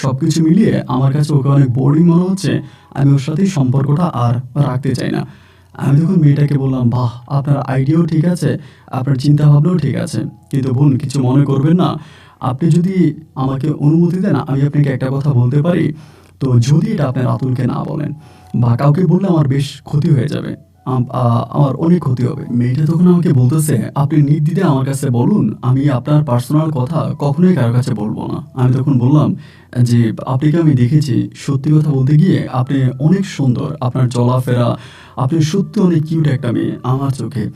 সব কিছু মিলিয়ে আমার কাছে ওকে অনেক বোরিং মনে হচ্ছে, আমি ওর সাথেই সম্পর্কটা আর রাখতে চাই না। আমি তখন মেয়েটাকে বললাম বাহ, আপনার আইডিয়াও ঠিক আছে, আপনার চিন্তা ভাবনাও ঠিক আছে, কিন্তু বোন কিছু মনে করবেন না, আপনি যদি আমাকে অনুমতি দেন আমি আপনাকে একটা কথা বলতে পারি। তো যদি এটা আপনি রাতুলকে না বলেন বা কাউকে বললে আমার বেশ ক্ষতি হয়ে যাবে, আমার অনেক ক্ষতি হবে। মেয়েটা তখন আমাকে বলতেছে আপনি নির্দ্বিধে আমার কাছে বলুন, আমি আপনার পার্সোনাল কথা কখনোই কারোর কাছে বলবো না। আমি তখন বললাম যে আপনাকে আমি দেখেছি, সত্যি কথা বলতে গিয়ে আপনি অনেক সুন্দর, আপনার চলাফেরা, আপনি সত্যি অনেক কিউট একটা মেয়ে আমার চোখে।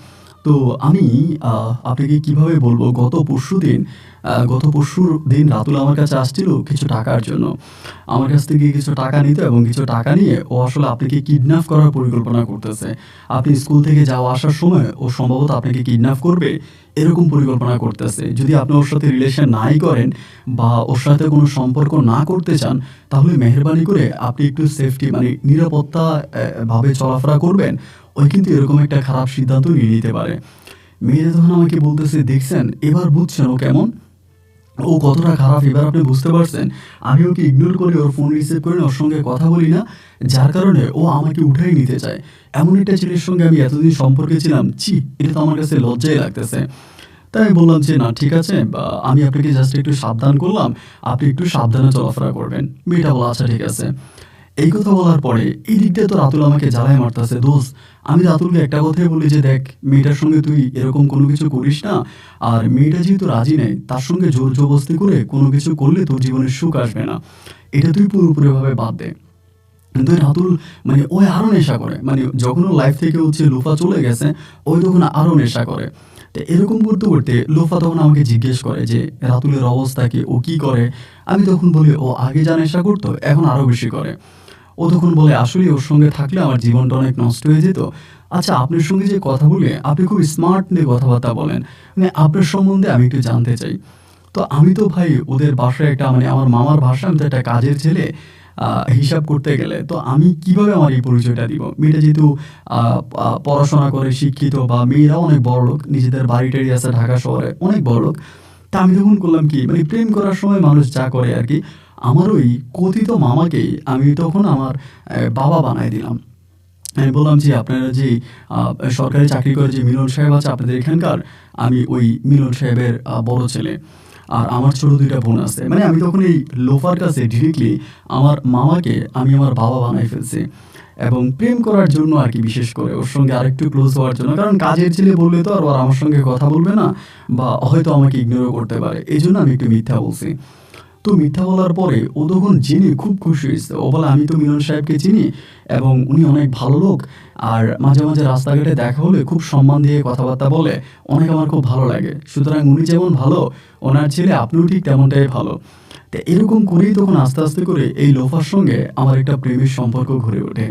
তো আমি আপনাকে কিভাবে বলবো, গত পরশুদিন রাতুল আমার কাছে আসছিল কিছু টাকার জন্য, আমার কাছ থেকে কিছু টাকা নিত এবং কিছু টাকা নিয়ে ও আসলে আপনাকে কিডন্যাপ করার পরিকল্পনা করতেছে। আপনি স্কুল থেকে যাওয়া আসার সময় ও সম্ভবত আপনাকে কিডন্যাপ করবে, এরকম পরিকল্পনা করতেছে। যদি আপনি ওর সাথে রিলেশন নাই করেন বা ওর সাথে কোনো সম্পর্ক না করতে চান, তাহলে মেহেরবানি করে আপনি একটু সেফটি মানে নিরাপত্তা ভাবে চলাফেরা করবেন, ওই কিন্তু এরকম একটা খারাপ সিদ্ধান্ত নিয়ে নিতে পারে। মেয়েরা তখন আমাকে বলতেছে দেখছেন এবার বুঝছেন ও কেমন, ও কতটা খারাপ এবার আপনি বুঝতে পারছেন। আমি ওকে ইগনোর করে, ওর ফোন রিসিভ করে ওর সঙ্গে কথা বলি না, যার কারণে ও আমাকে উঠাই নিতে চায়। এমন একটা ছেলের সঙ্গে আমি এতদিন সম্পর্কে ছিলাম, ছি, এটা তো আমার কাছে লজ্জাই লাগতেছে। তাই আমি বললাম যে না ঠিক আছে, আমি আপনাকে জাস্ট একটু সাবধান করলাম, আপনি একটু সাবধানে চলাফেরা করবেন। মেয়েটা বলা আচ্ছা ঠিক আছে। এই কথা বলার পরে এই দিক দিয়ে তো রাতুল আমাকে জ্বালায় মারতেছে। দোস্ত আমি রাতুলকে একটা কথাই বলি যে দেখ মেয়েটার সঙ্গে তুই এরকম কোনো কিছু করিস না, আর মেয়েটা যেহেতু রাজি নেই তার সঙ্গে জোর জবরদস্তি করে কোনো কিছু করলে তোর জীবনে সুখ আসবে না, এটা তুই পুরোপুরিভাবে বাদ দে। কিন্তু ওই রাতুল মানে ওই আরও নেশা করে, মানে যখন ওর লাইফ থেকে হচ্ছে লোফা চলে গেছে ওই তখন আরও নেশা করে। তো এরকম করতে করতে লোফা তখন আমাকে জিজ্ঞেস করে যে রাতুলের অবস্থা কি, ও কি করে। আমি তখন বলি ও আগে যা নেশা করতো এখন আরও বেশি করে। ও তখন বলে আসলে ওর সঙ্গে থাকলে আমার জীবনটা অনেক নষ্ট হয়ে যেত। আচ্ছা, আপনার সঙ্গে যে কথা বলে আপনি খুব স্মার্টলি কথাবার্তা বলেন, মানে আপনার সম্বন্ধে আমি একটু জানতে চাই। তো আমি তো ভাই ওদের বাসায় একটা মানে আমার মামার ভাষা, আমি তো একটা কাজের ছেলে। হিসাব করতে গেলে তো আমি কিভাবে আমার এই পরিচয়টা দিব? মেয়েটা যেহেতু পড়াশোনা করে শিক্ষিত, বা মেয়েরাও অনেক বড়লোক, নিজেদের বাড়ি-টাড়ি আছে ঢাকা শহরে, অনেক বড়লোক। তা আমি তখন করলাম কি, মানে প্রেম করার সময় মানুষ যা করে আরকি, আমার ওই কথিত মামাকেই আমি তখন আমার বাবা বানায় দিলাম। আমি বললাম যে আপনারা যে আ সরকারি চাকরি করে যে মিলন সাহেব আছে আপনাদের এখানকার, আমি ওই মিলন সাহেবের বড় ছেলে। আর আমার ছোট ২ টা বোন আছে। মানে আমি তখন এই লোফার কাছে ডিরেক্টলি আমার মামাকে আমি আমার বাবা বানায় ফেলছি। এবং প্রেম করার জন্য আরকি, বিশেষ করে ওর সঙ্গে আরেকটু ক্লোজ হওয়ার জন্য। কারণ কাজের ছেলে বললে তো আর ও আর আমার সঙ্গে কথা বলবে না, বা হয়তো আমাকে ইগনোরও করতে পারে। এজন্য আমি একটু মিথ্যা বলছি। তো মিথ্যা বলার পরে ও তখন জেনে খুব খুশি হয়েছে। ও বলে আমি তো মিলন সাহেবকে চিনি এবং উনি অনেক ভালো লোক। আর মাঝে, মাঝে রাস্তাঘাটে দেখা হলে খুব সম্মান দিয়ে কথাবার্তা বলে। অনেক আমার খুব ভালো লাগে। সুতরাং উনি যেমন ভালো, ওনার ছেলে আপনিও ঠিক তেমনটাই ভালো। তো এরকম করেই তখন আস্তে, আস্তে করে এই লোফার সঙ্গে আমার একটা প্রেমের সম্পর্ক গড়ে ওঠে।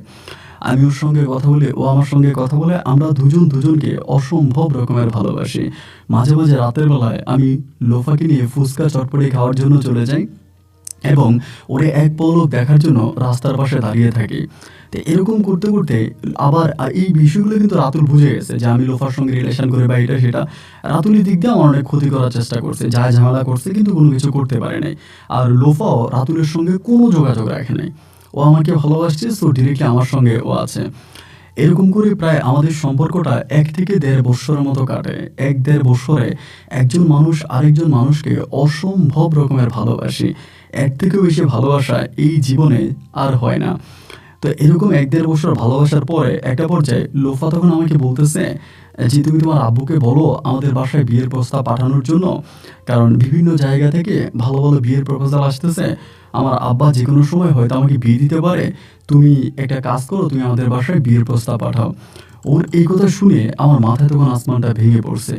আমি ওর সঙ্গে কথা বলি, ও আমার সঙ্গে কথা বলে। আমরা দুজন দুজনকে অসম্ভব রকমের ভালোবাসি। মাঝে, মাঝে রাতের বেলায় আমি লোফাকে নিয়ে ফুচকা চটপটি খাওয়ার জন্য চলে যাই এবং ওরে এক পলক দেখার জন্য রাস্তার পাশে দাঁড়িয়ে থাকি। তো এরকম করতে, করতে আবার এই বিষয়গুলো কিন্তু রাতুল বুঝে গেছে যে আমি লোফার সঙ্গে রিলেশন করি বা এটা সেটা। রাতুল এই দিক দিয়ে আমার অনেক ক্ষতি করার চেষ্টা করছে। যা ঝামেলা করছে কিন্তু কোনো কিছু করতে পারে নাই। আর লোফাও রাতুলের সঙ্গে কোনো যোগাযোগ রাখে নাই। ও আমাকে ভালোবাসছে, সো ডিরেক্টলি আমার সঙ্গে ও আছে। এরকম করে প্রায় আমাদের সম্পর্কটা ১ থেকে ১.৫ বৎসরের মতো কাটে। ১-১.৫ বৎসরে একজন মানুষ আরেকজন মানুষকে অসম্ভব রকমের ভালোবাসে। এর থেকেও বেশি ভালোবাসা এই জীবনে আর হয় না। তো এরকম ১-১.৫ বছর ভালোবাসার পরে একটা পর্যায়ে লোফা তখন আমাকে বলতেছে যে, "তুমি তোমার আব্বুকে বলো আমাদের বাসায় বিয়ের প্রস্তাব পাঠানোর জন্য। কারণ বিভিন্ন জায়গা থেকে ভালো, ভালো বিয়ের প্রপোজাল আসতেছে। আমার আব্বা যেকোনো সময় হয়তো আমাকে বিয়ে দিতে পারে। তুমি একটা কাজ করো, তুমি আমাদের বাসায় বিয়ের প্রস্তাব পাঠাও।" ওর এই কথা শুনে আমার মাথায় তখন আসমানটা ভেঙে পড়ছে।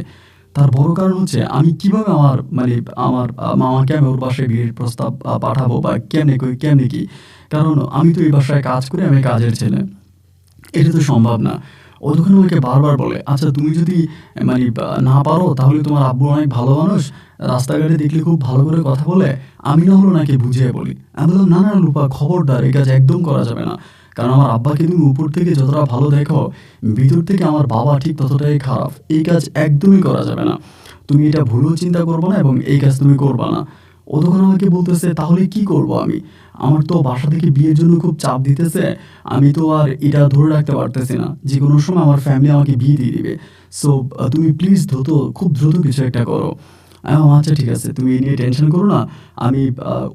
তার বড় কারণ হচ্ছে আমি কিভাবে আমার মানে আমার মামাকে আমি ওর বাসায় বিয়ের প্রস্তাব পাঠাবো, বা কেমনে কি? কারণ আমি তো এই বাসায় কাজ করি, আমি কাজের ছেলে। এটা তো সম্ভব না। ও তখন আমাকে বারবার বলে, "আচ্ছা তুমি যদি মানে না পারো তাহলে তোমার আব্বু অনেক ভালো মানুষ। রাস্তাঘাটে দেখলে খুব ভালো করে কথা বলে। আমি না হলে ওনাকে বুঝিয়ে বলি।" আমি বললাম, "না, না রূপা, খবরদার, এই কাজ একদম করা যাবে না। কারণ আমার আব্বাকে তুমি উপর থেকে যতটা ভালো দেখো, ভিতর থেকে আমার বাবা ঠিক ততটাই খারাপ। এই কাজ একদমই করা যাবে না। তুমি এটা ভুলেও চিন্তা করবা না এবং এই কাজ তুমি করবা না।" ও তখন আমাকে বলতেছে, "তাহলে কি করব আমি? আমার তো বাসা থেকে বিয়ের জন্য খুব চাপ দিতেছে। আমি তো আর এটা ধরে রাখতে পারতেছি না। যেকোনো সময় আমার ফ্যামিলি আমাকে বিয়ে দিয়ে দিবে। সো তুমি প্লিজ খুব দ্রুত কিছু একটা করো।" আমি বললাম, "আচ্ছা ঠিক আছে, তুমি এই নিয়ে টেনশন করো না। আমি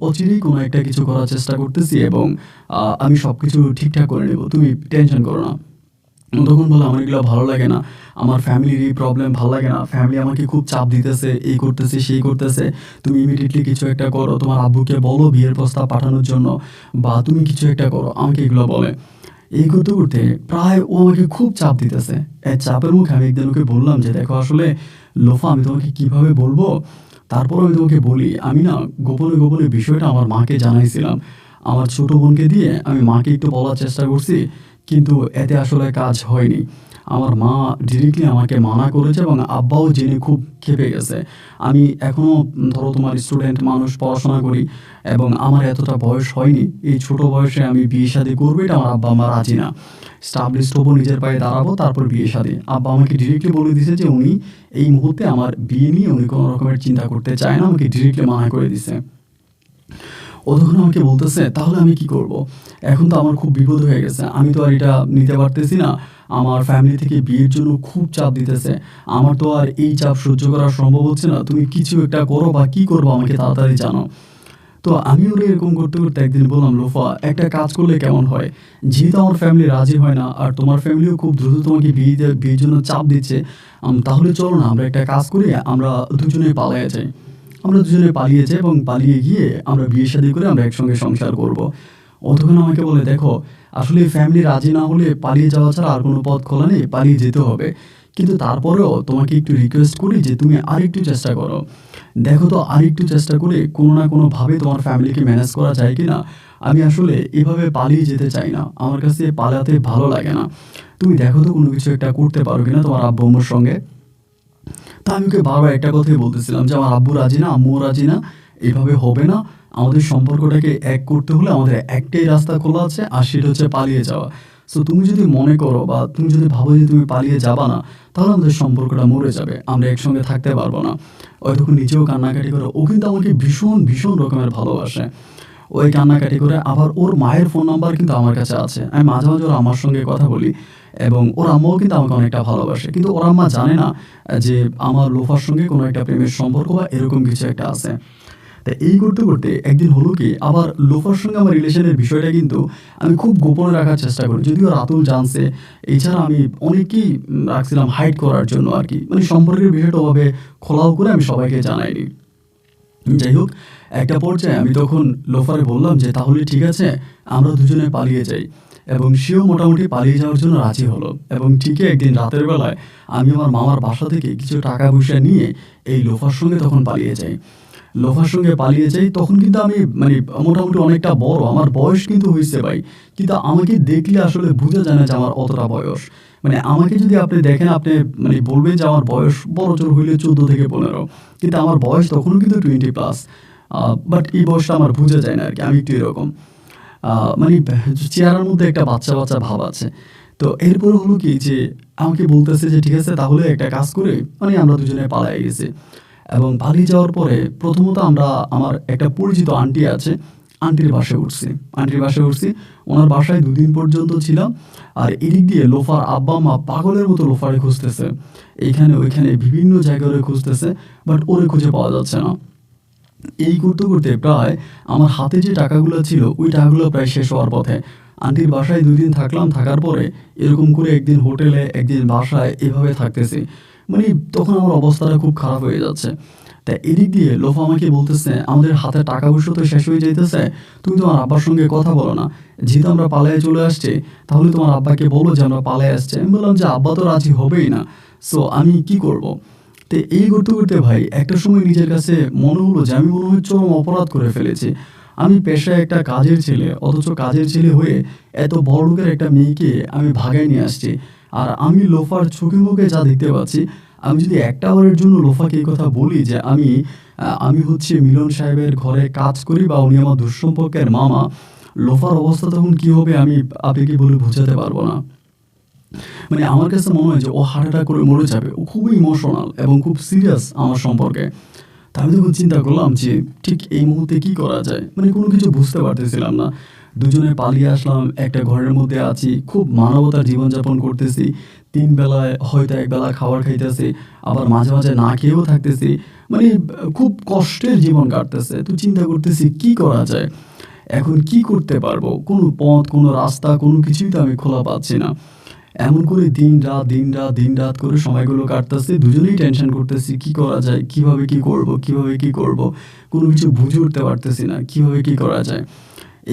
অচিরেই কোনো একটা কিছু করার চেষ্টা করতেছি এবং আমি সবকিছু ঠিকঠাক করে নেব। তুমি টেনশন করো না।" ও তখন বলে, "আমার এগুলা ভালো লাগে না। আমার ফ্যামিলির এই প্রবলেম ভাল লাগে না। ফ্যামিলি আমাকে খুব চাপ দিতেছে, এই করতেছে, সেই করতেছে। তুমি ইমিডিয়েটলি কিছু একটা করো। তোমার আব্বুকে বলো বিয়ের প্রস্তাব পাঠানোর জন্য, বা তুমি কিছু একটা করো।" আমাকে এগুলো বলে। এই করতে, করতে প্রায় ও আমাকে খুব চাপ দিতেছে। এই চাপের মুখে আমি একদিন ওকে বললাম যে, "দেখো আসলে লোফা, আমি তোমাকে কিভাবে বলবো? তারপরেও আমি তোমাকে বলি, আমি না গোপনে, গোপনে বিষয়টা আমার মাকে জানাইছিলাম। আমার ছোট বোনকে দিয়ে আমি মাকে একটু বলার চেষ্টা করছি। কিন্তু এতে আসলে কাজ হয়নি। আমার মা ডিরেক্টলি আমাকে মানা করেছে এবং আব্বাও জেনে খুব ক্ষেপে গেছে। আমি এখনও ধরো তোমার স্টুডেন্ট মানুষ, পড়াশোনা করি এবং আমার এতটা বয়স হয়নি। এই ছোট বয়সে আমি বিয়ে-শাদী করবো, এটা আমার আব্বা-আম্মা রাজি না। established হবো, নিজের পায়ে দাঁড়াবো, তারপর বিয়ে-শাদী। আব্বা আমাকে ডিরেক্টলি বলে দিছে যে উনি এই মুহূর্তে আমার বিয়ে নিয়ে উনি কোনো রকমের চিন্তা করতে চায় না। আমাকে ডিরেক্টলি মানা করে দিছে। ও তখন আমাকে বলতেছে, "তাহলে আমি কি করব? এখন তো আমার খুব বিপদ হয়ে গেছে। আমি তো আর এটা নিতে পারতেছি না। আমার ফ্যামিলি থেকে বিয়ের জন্য খুব চাপ দিতেছে। আমার তো আর এই চাপ সহ্য করা সম্ভব হচ্ছে না। তুমি কিছু একটা করো, বা কি করবা আমাকে তাড়াতাড়ি জানাও।" তো আমি ওরে এরকম করতে, করতে একদিন বললাম, "লোফা, একটা কাজ করলে কেমন হয়? যেহেতু আমার ফ্যামিলি রাজি হয় না আর তোমার ফ্যামিলিও খুব দ্রুত তোমাকে বিয়ের জন্য চাপ দিচ্ছে, তাহলে চলো না আমরা একটা কাজ করি, আমরা দুজনেই পালাইয়া যাই। আমরা দুজনে পালিয়ে যাই এবং পালিয়ে গিয়ে আমরা বিয়ে-শাদী করে আমরা একসঙ্গে সংসার করব।" ও ও তখন আমাকে বলে, দেখো আসলে ফ্যামিলি রাজি না হলে পালিয়ে যাওয়া ছাড়া আর কোনো পথ খোলা নেই, পালিয়ে যেতে হবে। কিন্তু তারপরেও তোমাকে একটু রিকোয়েস্ট করি যে তুমি আরেকটু চেষ্টা করো। দেখো তো আরেকটু চেষ্টা করে কোনো না কোনোভাবে তোমার ফ্যামিলিকে ম্যানেজ করা যায় কি না। আমি আসলে এভাবে পালিয়ে যেতে চাই না, আমার কাছে পালাতে ভালো লাগে না। তুমি দেখো তো কোনো কিছু একটা করতে পারো কিনা তোমার আব্বু আম্মুর সঙ্গে। তা আমি ওকে বারবার একটা কথাই বলতেছিলাম যে আমার আব্বু রাজি না, আম্মুও রাজি না, এভাবে হবে না। আমাদের সম্পর্কটাকে এক করতে হলে আমাদের একটাই রাস্তা খোলা আছে, আর সেটা হচ্ছে পালিয়ে যাওয়া। সো তুমি যদি মনে করো বা তুমি যদি ভাবো যে তুমি পালিয়ে যাবা না, তাহলে আমাদের সম্পর্কটা মরে যাবে, আমরা একসঙ্গে থাকতে পারবো না। ও তখন নিজেও কান্নাকাটি করে, ও কিন্তু আমাকে ভীষণ ভীষণ রকমের ভালোবাসে। ওই কান্নাকাটি করে আবার ওর মায়ের ফোন নাম্বার কিন্তু আমার কাছে আছে, আমি মাঝে মাঝে ওর আম্মার সঙ্গে কথা বলি, এবং ওর আম্মাও কিন্তু আমাকে অনেকটা ভালোবাসে। কিন্তু ওর আম্মা জানে না যে আমার লোফার সঙ্গে কোনো একটা প্রেমের সম্পর্ক বা এরকম কিছু একটা আছে। তা এই করতে করতে একদিন হলো কি, আবার লোফার সঙ্গে আমার রিলেশনের বিষয়টা কিন্তু আমি খুব গোপনে রাখার চেষ্টা করি, যদিও রাতুল জানছে। এছাড়া আমি অনেকেই রাখছিলাম হাইড করার জন্য আর কি, মানে সম্পর্কের বিষয়টা ওভাবে খোলাও করে আমি সবাইকে জানাইনি। যাই হোক, একটা পর্যায়ে আমি তখন লোফারে বললাম যে তাহলে ঠিক আছে, আমরা দুজনে পালিয়ে যাই। এবং সেও মোটামুটি পালিয়ে যাওয়ার জন্য রাজি হলো। এবং ঠিকই একদিন রাতের বেলায় আমি আমার মামার বাসা থেকে কিছু টাকা পয়সা নিয়ে এই লোফার সঙ্গে তখন পালিয়ে যাই। লোফার সঙ্গে পালিয়ে যাই, তখন কিন্তু আমি মানে মোটামুটি অনেকটা বড়, আমার বয়স কিন্তু হয়েছে ভাই। কিন্তু আমাকে দেখলে আসলে বোঝা যায় না যে আমার অতটা বয়স। মানে আমাকে যদি আপনি দেখেন, আপনি মানে বলবেন যে আমার বয়স বড়জোর হইলে 14 থেকে 15, কিন্তু আমার বয়স তখনও কিন্তু 20+। বাট এই বয়সটা আমার বোঝা যায় না আর কি, আমি একটু এরকম মানে চেহারার মধ্যে একটা বাচ্চা বাচ্চা ভাব আছে। তো এরপরে হলো কি যে আমাকে বলতেছে যে ঠিক আছে তাহলে একটা কাজ করে, মানে আমরা দুজনে পালাই গেছি। এবং পালিয়ে যাওয়ার পরে প্রথমত আমরা, আমার একটা পরিচিত আন্টি আছে, আন্টির বাসায় উঠছি। আন্টির বাসায় উঠছি, ওনার বাসায় 2 দিন পর্যন্ত ছিলাম। আর এদিক দিয়ে লোফার আব্বা মা পাগলের মতো লোফারে খুঁজতেছে, এইখানে ওইখানে বিভিন্ন জায়গায় ওরে খুঁজতেছে, বাট ওরে খুঁজে পাওয়া যাচ্ছে না। এই করতে করতে প্রায় আমার হাতে যে টাকাগুলো ছিল ওই টাকাগুলো প্রায় শেষ হওয়ার পথে। আন্টির বাসায় 2 দিন থাকলাম, থাকার পরে এরকম করে একদিন হোটেলে একদিন বাসায় এভাবে থাকতেছি। মানে তখন আমার অবস্থাটা খুব খারাপ হয়ে যাচ্ছে। তা এদিক দিয়ে লোফা আমাকে বলতেছে আমাদের হাতে টাকা পয়সা তো শেষ হয়ে যাইতেছে, তুমি তোমার আব্বার সঙ্গে কথা বলো না, যেহেতু আমরা পালায়ে চলে আসছি তাহলে তোমার আব্বাকে বলো যে আমরা পালায়ে আসছি। আমি বললাম যে আব্বা তো রাজি হবেই না, সো আমি কি করব। তো এই করতে করতে ভাই একটা সময় নিজের কাছে মনে হলো যে আমি মনে হয় চরম অপরাধ করে ফেলেছি। আমি পেশায় একটা কাজের ছেলে, অথচ কাজের ছেলে হয়ে এত বড় লোকের একটা মেয়েকে আমি ভাগায় নিয়ে আসছি। আর আমি লোফার চোখে মুখে যা দেখতে পাচ্ছি, আমি যদি একটা বারের জন্য লোফাকে এই কথা বলি যে আমি হচ্ছে মিলন সাহেবের ঘরে কাজ করি বা উনি আমার দুঃসম্পর্কের মামা, লোফার অবস্থা তখন কি হবে আমি আপনাকে বলে বোঝাতে পারবো না। মানে আমার কাছে মনে হয় যে ও হার্ট অ্যাটাক করে মরে যাবে। ও খুবই ইমোশনাল এবং খুব সিরিয়াস আমার সম্পর্কে। তা আমি তখন চিন্তা করলাম যে ঠিক এই মুহূর্তে কি করা যায়, মানে কোনো কিছু বুঝতে পারতেছিলাম না। দুজনে পালিয়ে আসলাম, একটা ঘরের মধ্যে আছি, খুব মানবতার জীবনযাপন করতেছি। 3 বেলায় হয়তো 1 বেলা খাবার খাইতেছি, আবার মাঝে মাঝে না খেয়েও থাকতেছি। মানে খুব কষ্টের জীবন কাটতেছে। তো চিন্তা করতেছি কি করা যায়, এখন কি করতে পারবো, কোনো পথ কোনো রাস্তা কোনো কিছুই তো আমি খোলা পাচ্ছি না। এমন করে দিন রাত দিন রাত দিন রাত করে সময়গুলো কাটতেছে, দুজনেই টেনশন করতেছি কি করা যায়, কিভাবে কি করব, কিভাবে কি করব, কোনো কিছু বুঝে উঠতে পারতেছি না কিভাবে কি করা যায়।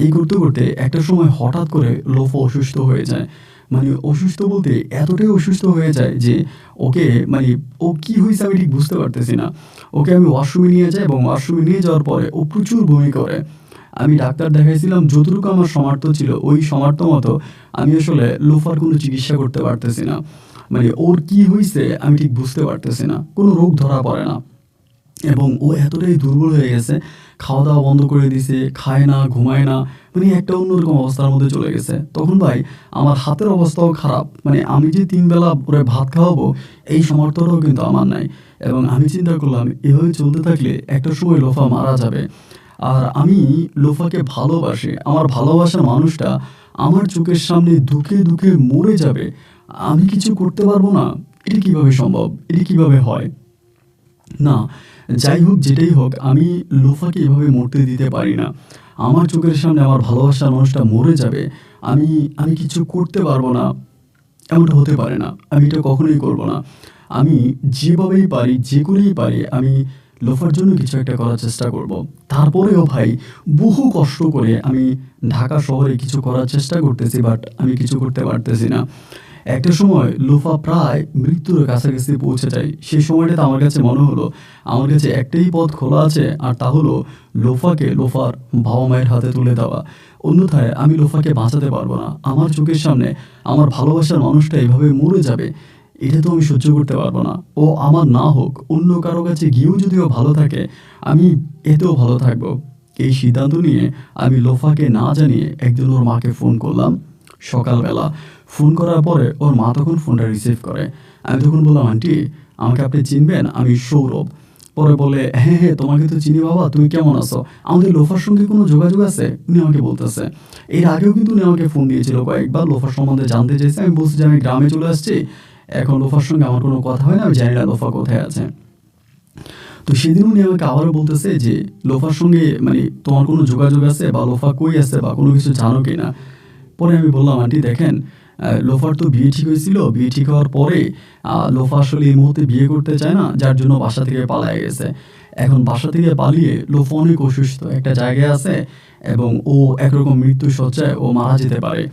এই করতে করতে একটা সময় হঠাৎ করে লোফো অসুস্থ হয়ে যায়। মানে অসুস্থ বলতে এতটাই অসুস্থ হয়ে যায় যে ওকে মানে ও কি হয়েছে আমি ঠিক বুঝতে পারতেছি না। ওকে আমি ওয়াশরুমে নিয়ে যাই, এবং ওয়াশরুমে নিয়ে যাওয়ার পরে ও প্রচুর বমি করে। আমি ডাক্তার দেখাইছিলাম, যতটুকু আমার সামর্থ্য ছিল ওই সামর্থ্য মতো আমি আসলে লোফার কোনো চিকিৎসা করতে পারতেছি না। মানে ওর কি হয়েছে আমি ঠিক বুঝতে পারতেছি না, কোনো রোগ ধরা পড়ে না। এবং ও এতটাই দুর্বল হয়ে গেছে, খাওয়া দাওয়া বন্ধ করে দিছে, খায় না ঘুমায় না, মানে একটা অন্যরকম অবস্থার মধ্যে চলে গেছে। তখন ভাই আমার হাতের অবস্থাও খারাপ, মানে আমি যে 3 বেলা ওরে ভাত খাওয়াবো এই সামর্থ্যটাও কিন্তু আমার নাই। এবং আমি চিন্তা করলাম এভাবে চলতে থাকলে একটা সময় লোফা মারা যাবে। আর আমি লোফাকে ভালোবাসি, আমার ভালোবাসার মানুষটা আমার চোখের সামনে দুঃখে দুঃখে মরে যাবে, আমি কিছু করতে পারবো না। এটা কিভাবে সম্ভব, এটা কিভাবে হয়? না, যাই হোক যেটাই হোক আমি লোফাকে এভাবে মরতে দিতে পারি না। আমার চোখের সামনে আমার ভালোবাসার মানুষটা মরে যাবে, আমি আমি কিছু করতে পারবো না, এমনটা হতে পারে না। আমি এটা কখনোই করব না। আমি যেভাবেই পারি, যে করেই পারি আমি লোফার জন্য কিছু একটা করার চেষ্টা করব। তারপরেও ভাই বহু কষ্ট করে আমি ঢাকা শহরে কিছু করার চেষ্টা করতেছি, বাট আমি কিছু করতে পারতেছি না। একটা সময় লোফা প্রায় মৃত্যুর কাছাকাছি পৌঁছে যায়। সেই সময়টাতে আমার কাছে মনে হলো আমার কাছে একটাই পথ খোলা আছে, আর তা হলো লোফাকে লোফার বাবা মায়ের হাতে তুলে দেওয়া। অন্যথায় আমি লোফাকে বাঁচাতে পারবো না। আমার চোখের সামনে আমার ভালোবাসার মানুষটা এভাবে মরে যাবে, এটা তো আমি সহ্য করতে পারবো না। ও আমার না হোক, অন্য কারো কাছে গিয়েও যদিও ভালো থাকে, আমি এতেও ভালো থাকবো। এই সিদ্ধান্ত নিয়ে আমি লোফাকে না জানিয়ে একদিন ওর মাকে ফোন করলাম সকালবেলা। ফোন করার পরে ওর মা তখন ফোনটা রিসিভ করে। আমি তখন বললাম, আন্টি আমাকে আপনি চিনবেন, আমি সৌরভ। পরে বলে, হ্যাঁ হ্যাঁ তোমাকে তো চিনি বাবা, তুমি কেমন আছো, আমাদের লোফার সঙ্গে কোনো যোগাযোগ আছে? উনি আমাকে বলতেছে, এর আগেও কিন্তু উনি আমাকে ফোন দিয়েছিল কয়েকবার, লোফার সম্বন্ধে জানতে চাইছে। আমি বলছি যে আমি গ্রামে চলে আসছি, এখন লোফার সঙ্গে আমার কোনো কথা হয় না, আমি জানি না লোফা কোথায় আছে। তো সেদিন উনি আমাকে আবারও বলতেছে যে লোফার সঙ্গে মানে তোমার কোনো যোগাযোগ আছে, বা লোফা কই আছে, বা কোনো কিছু জানো কি না। পরে আমি বললাম, আন্টি দেখেন, লোফার তো বিয়ে ঠিক হয়েছিল, বিয়ে ঠিক হওয়ার পরে লোফা আসলে এই মুহূর্তে বিয়ে করতে চায় না, যার জন্য বাসা থেকে পালিয়ে গেছে। এখন বাসা থেকে পালিয়ে লোফা অনেক অসুস্থ একটা জায়গায় আছে, এবং ও একরকম মৃত্যু সজ্জায় ও মারা যেতে পারে।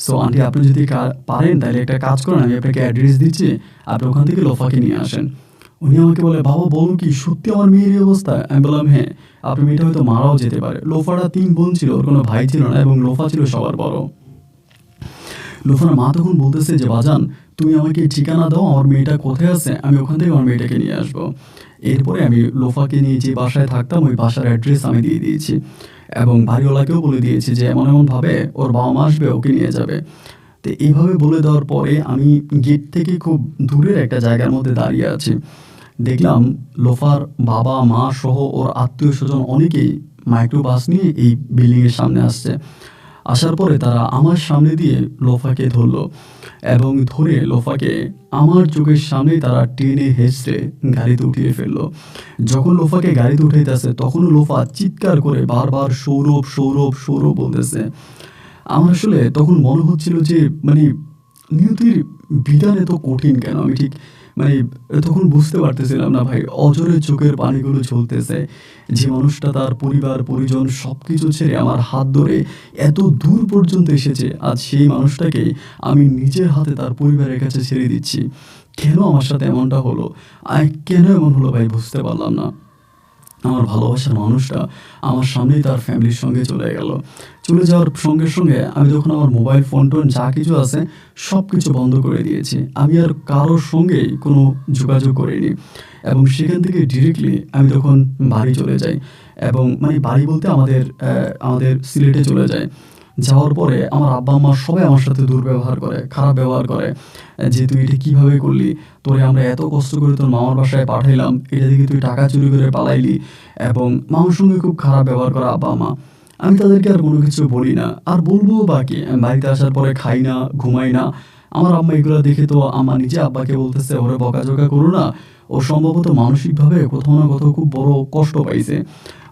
সো আন্টি আপনি যদি পারেন তাহলে একটা কাজ করেন, আমি আপনাকে অ্যাড্রেস দিচ্ছি, আপনি ওখান থেকে লোফাকে নিয়ে আসেন। উনি আমাকে বলে, বাবা বলো কি, সত্যি আমার মেয়ের এই অবস্থা? আমি বললাম, হ্যাঁ, আপনার মেয়েটা হয়তো মারাও যেতে পারে। লোফারা 3 বোন ছিল, ওর কোনো ভাই ছিল না, এবং লোফা ছিল সবার বড়। লোফার মা তখন বলতেছে যে বাজান তুমি আমাকে ঠিকানা দাও, আমার মেয়েটা কোথায় আছে, আমি ওখান থেকে আমার মেয়েটাকে নিয়ে আসবো। এরপরে আমি লোফাকে নিয়ে যে বাসায় থাকতাম ওই বাসার অ্যাড্রেস আমি দিয়ে দিয়েছি, এবং বাড়িওয়ালাকেও বলে দিয়েছি যে এমন এমনভাবে ওর বাবা মা আসবে, ওকে নিয়ে যাবে। তো এইভাবে বলে দেওয়ার পরে আমি গেট থেকে খুব দূরের একটা জায়গার মধ্যে দাঁড়িয়ে আছি। দেখলাম লোফার বাবা মা সহ ওর আত্মীয় স্বজন অনেকেই মাইক্রোবাস নিয়ে এই বিল্ডিংয়ের সামনে আসছে। আসার পরে তারা আমার সামনে দিয়ে লোফাকে ধরলো, এবং ধরে লোফাকে আমার চোখের সামনেই তারা টেনে হেঁচড়ে গাড়িতে উঠিয়ে ফেললো। যখন লোফাকে গাড়িতে উঠাইতেছে তখনও লোফা চিৎকার করে বারবার সৌরভ সৌরভ সৌরভ বলতেছে। আমার আসলে তখন মনে হচ্ছিল যে মানে নিয়তির বিধান এত কঠিন কেন, আমি ঠিক মানে তখন বুঝতে পারতেছিলাম না ভাই। অজরে চোখের পানিগুলো ঝরতেছে। যে মানুষটা তার পরিবার পরিজন সব কিছু ছেড়ে আমার হাত ধরে এত দূর পর্যন্ত এসেছে, আজ সেই মানুষটাকে আমি নিজের হাতে তার পরিবারের কাছে ছেড়ে দিচ্ছি। কেন আমার সাথে এমনটা হলো, কেন এমন হলো ভাই, বুঝতে পারলাম না। আমার ভালোবাসার মানুষটা আমার সামনেই তার ফ্যামিলির সঙ্গে চলে গেল। চলে যাওয়ার সঙ্গে সঙ্গে আমি তখন আমার মোবাইল ফোন টোন যা কিছু আছে সব কিছু বন্ধ করে দিয়েছি। আমি আর কারোর সঙ্গেই কোনো যোগাযোগ করিনি, এবং সেখান থেকে ডিরেক্টলি আমি তখন বাড়ি চলে যাই। এবং মানে বাড়ি বলতে আমাদের সিলেটে চলে যাই। যাওয়ার পরে আমার আব্বা আম্মা সবাই আমার সাথে দুর্ব্যবহার করে, খারাপ ব্যবহার করে, যে তুই এটা কীভাবে করলি, তোরে আমরা এত কষ্ট করে তোর মামার বাসায় পাঠাইলাম, এটা থেকে তুই টাকা চুরি করে পালাইলি, এবং মামার সঙ্গে খুব খারাপ ব্যবহার করে আব্বা মা। আমি তাদেরকে আর কোনো কিছু বলি না, আর বলবো বাকি। আমি বাড়িতে আসার পরে খাই না, ঘুমাই না। আমার আম্মা এগুলো দেখে তো আমার নিজে আব্বাকে বলতেছে, ওরে বকাঝকা করো না, ও সম্ভবত মানসিকভাবে কোথাও না কোথাও খুব বড় কষ্ট পাইছে।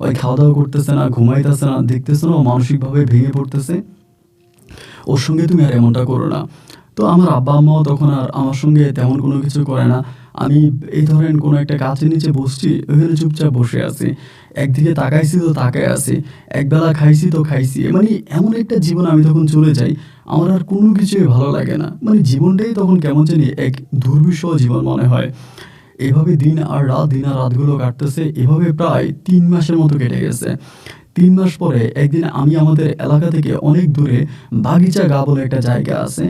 ওই খাওয়া দাওয়া করতেছে না, ঘুমাইতেছে না, দেখতেছে না ও মানসিকভাবে ভেঙে পড়তেছে, ওর সঙ্গে তুমি আর এমনটা করো না। তো আমার আব্বা আম্মাও তখন আর আমার সঙ্গে তেমন কোনো কিছু করে না। আমি এই ধরেন কোনো একটা গাছের নিচে বসছি, ওখানে চুপচাপ বসে আছি, একদিকে তাকাইছি তো তাকায় আছি, একবেলা খাইছি তো খাইছি। মানে এমন একটা জীবন আমি তখন চলে যাই, আমার আর কোনো কিছুই ভালো লাগে না। মানে জীবনটাই তখন কেমন জানি এক দুর্বিষহ জীবন মনে হয়। এভাবে দিন আর রাতগুলো কাটতেছে। এভাবে প্রায় 3 মাসের মতো কেটে গেছে। 3 মাস পরে একদিন আমি আমাদের এলাকা থেকে অনেক দূরে বাগিচা গা বলে একটা জায়গা আছে,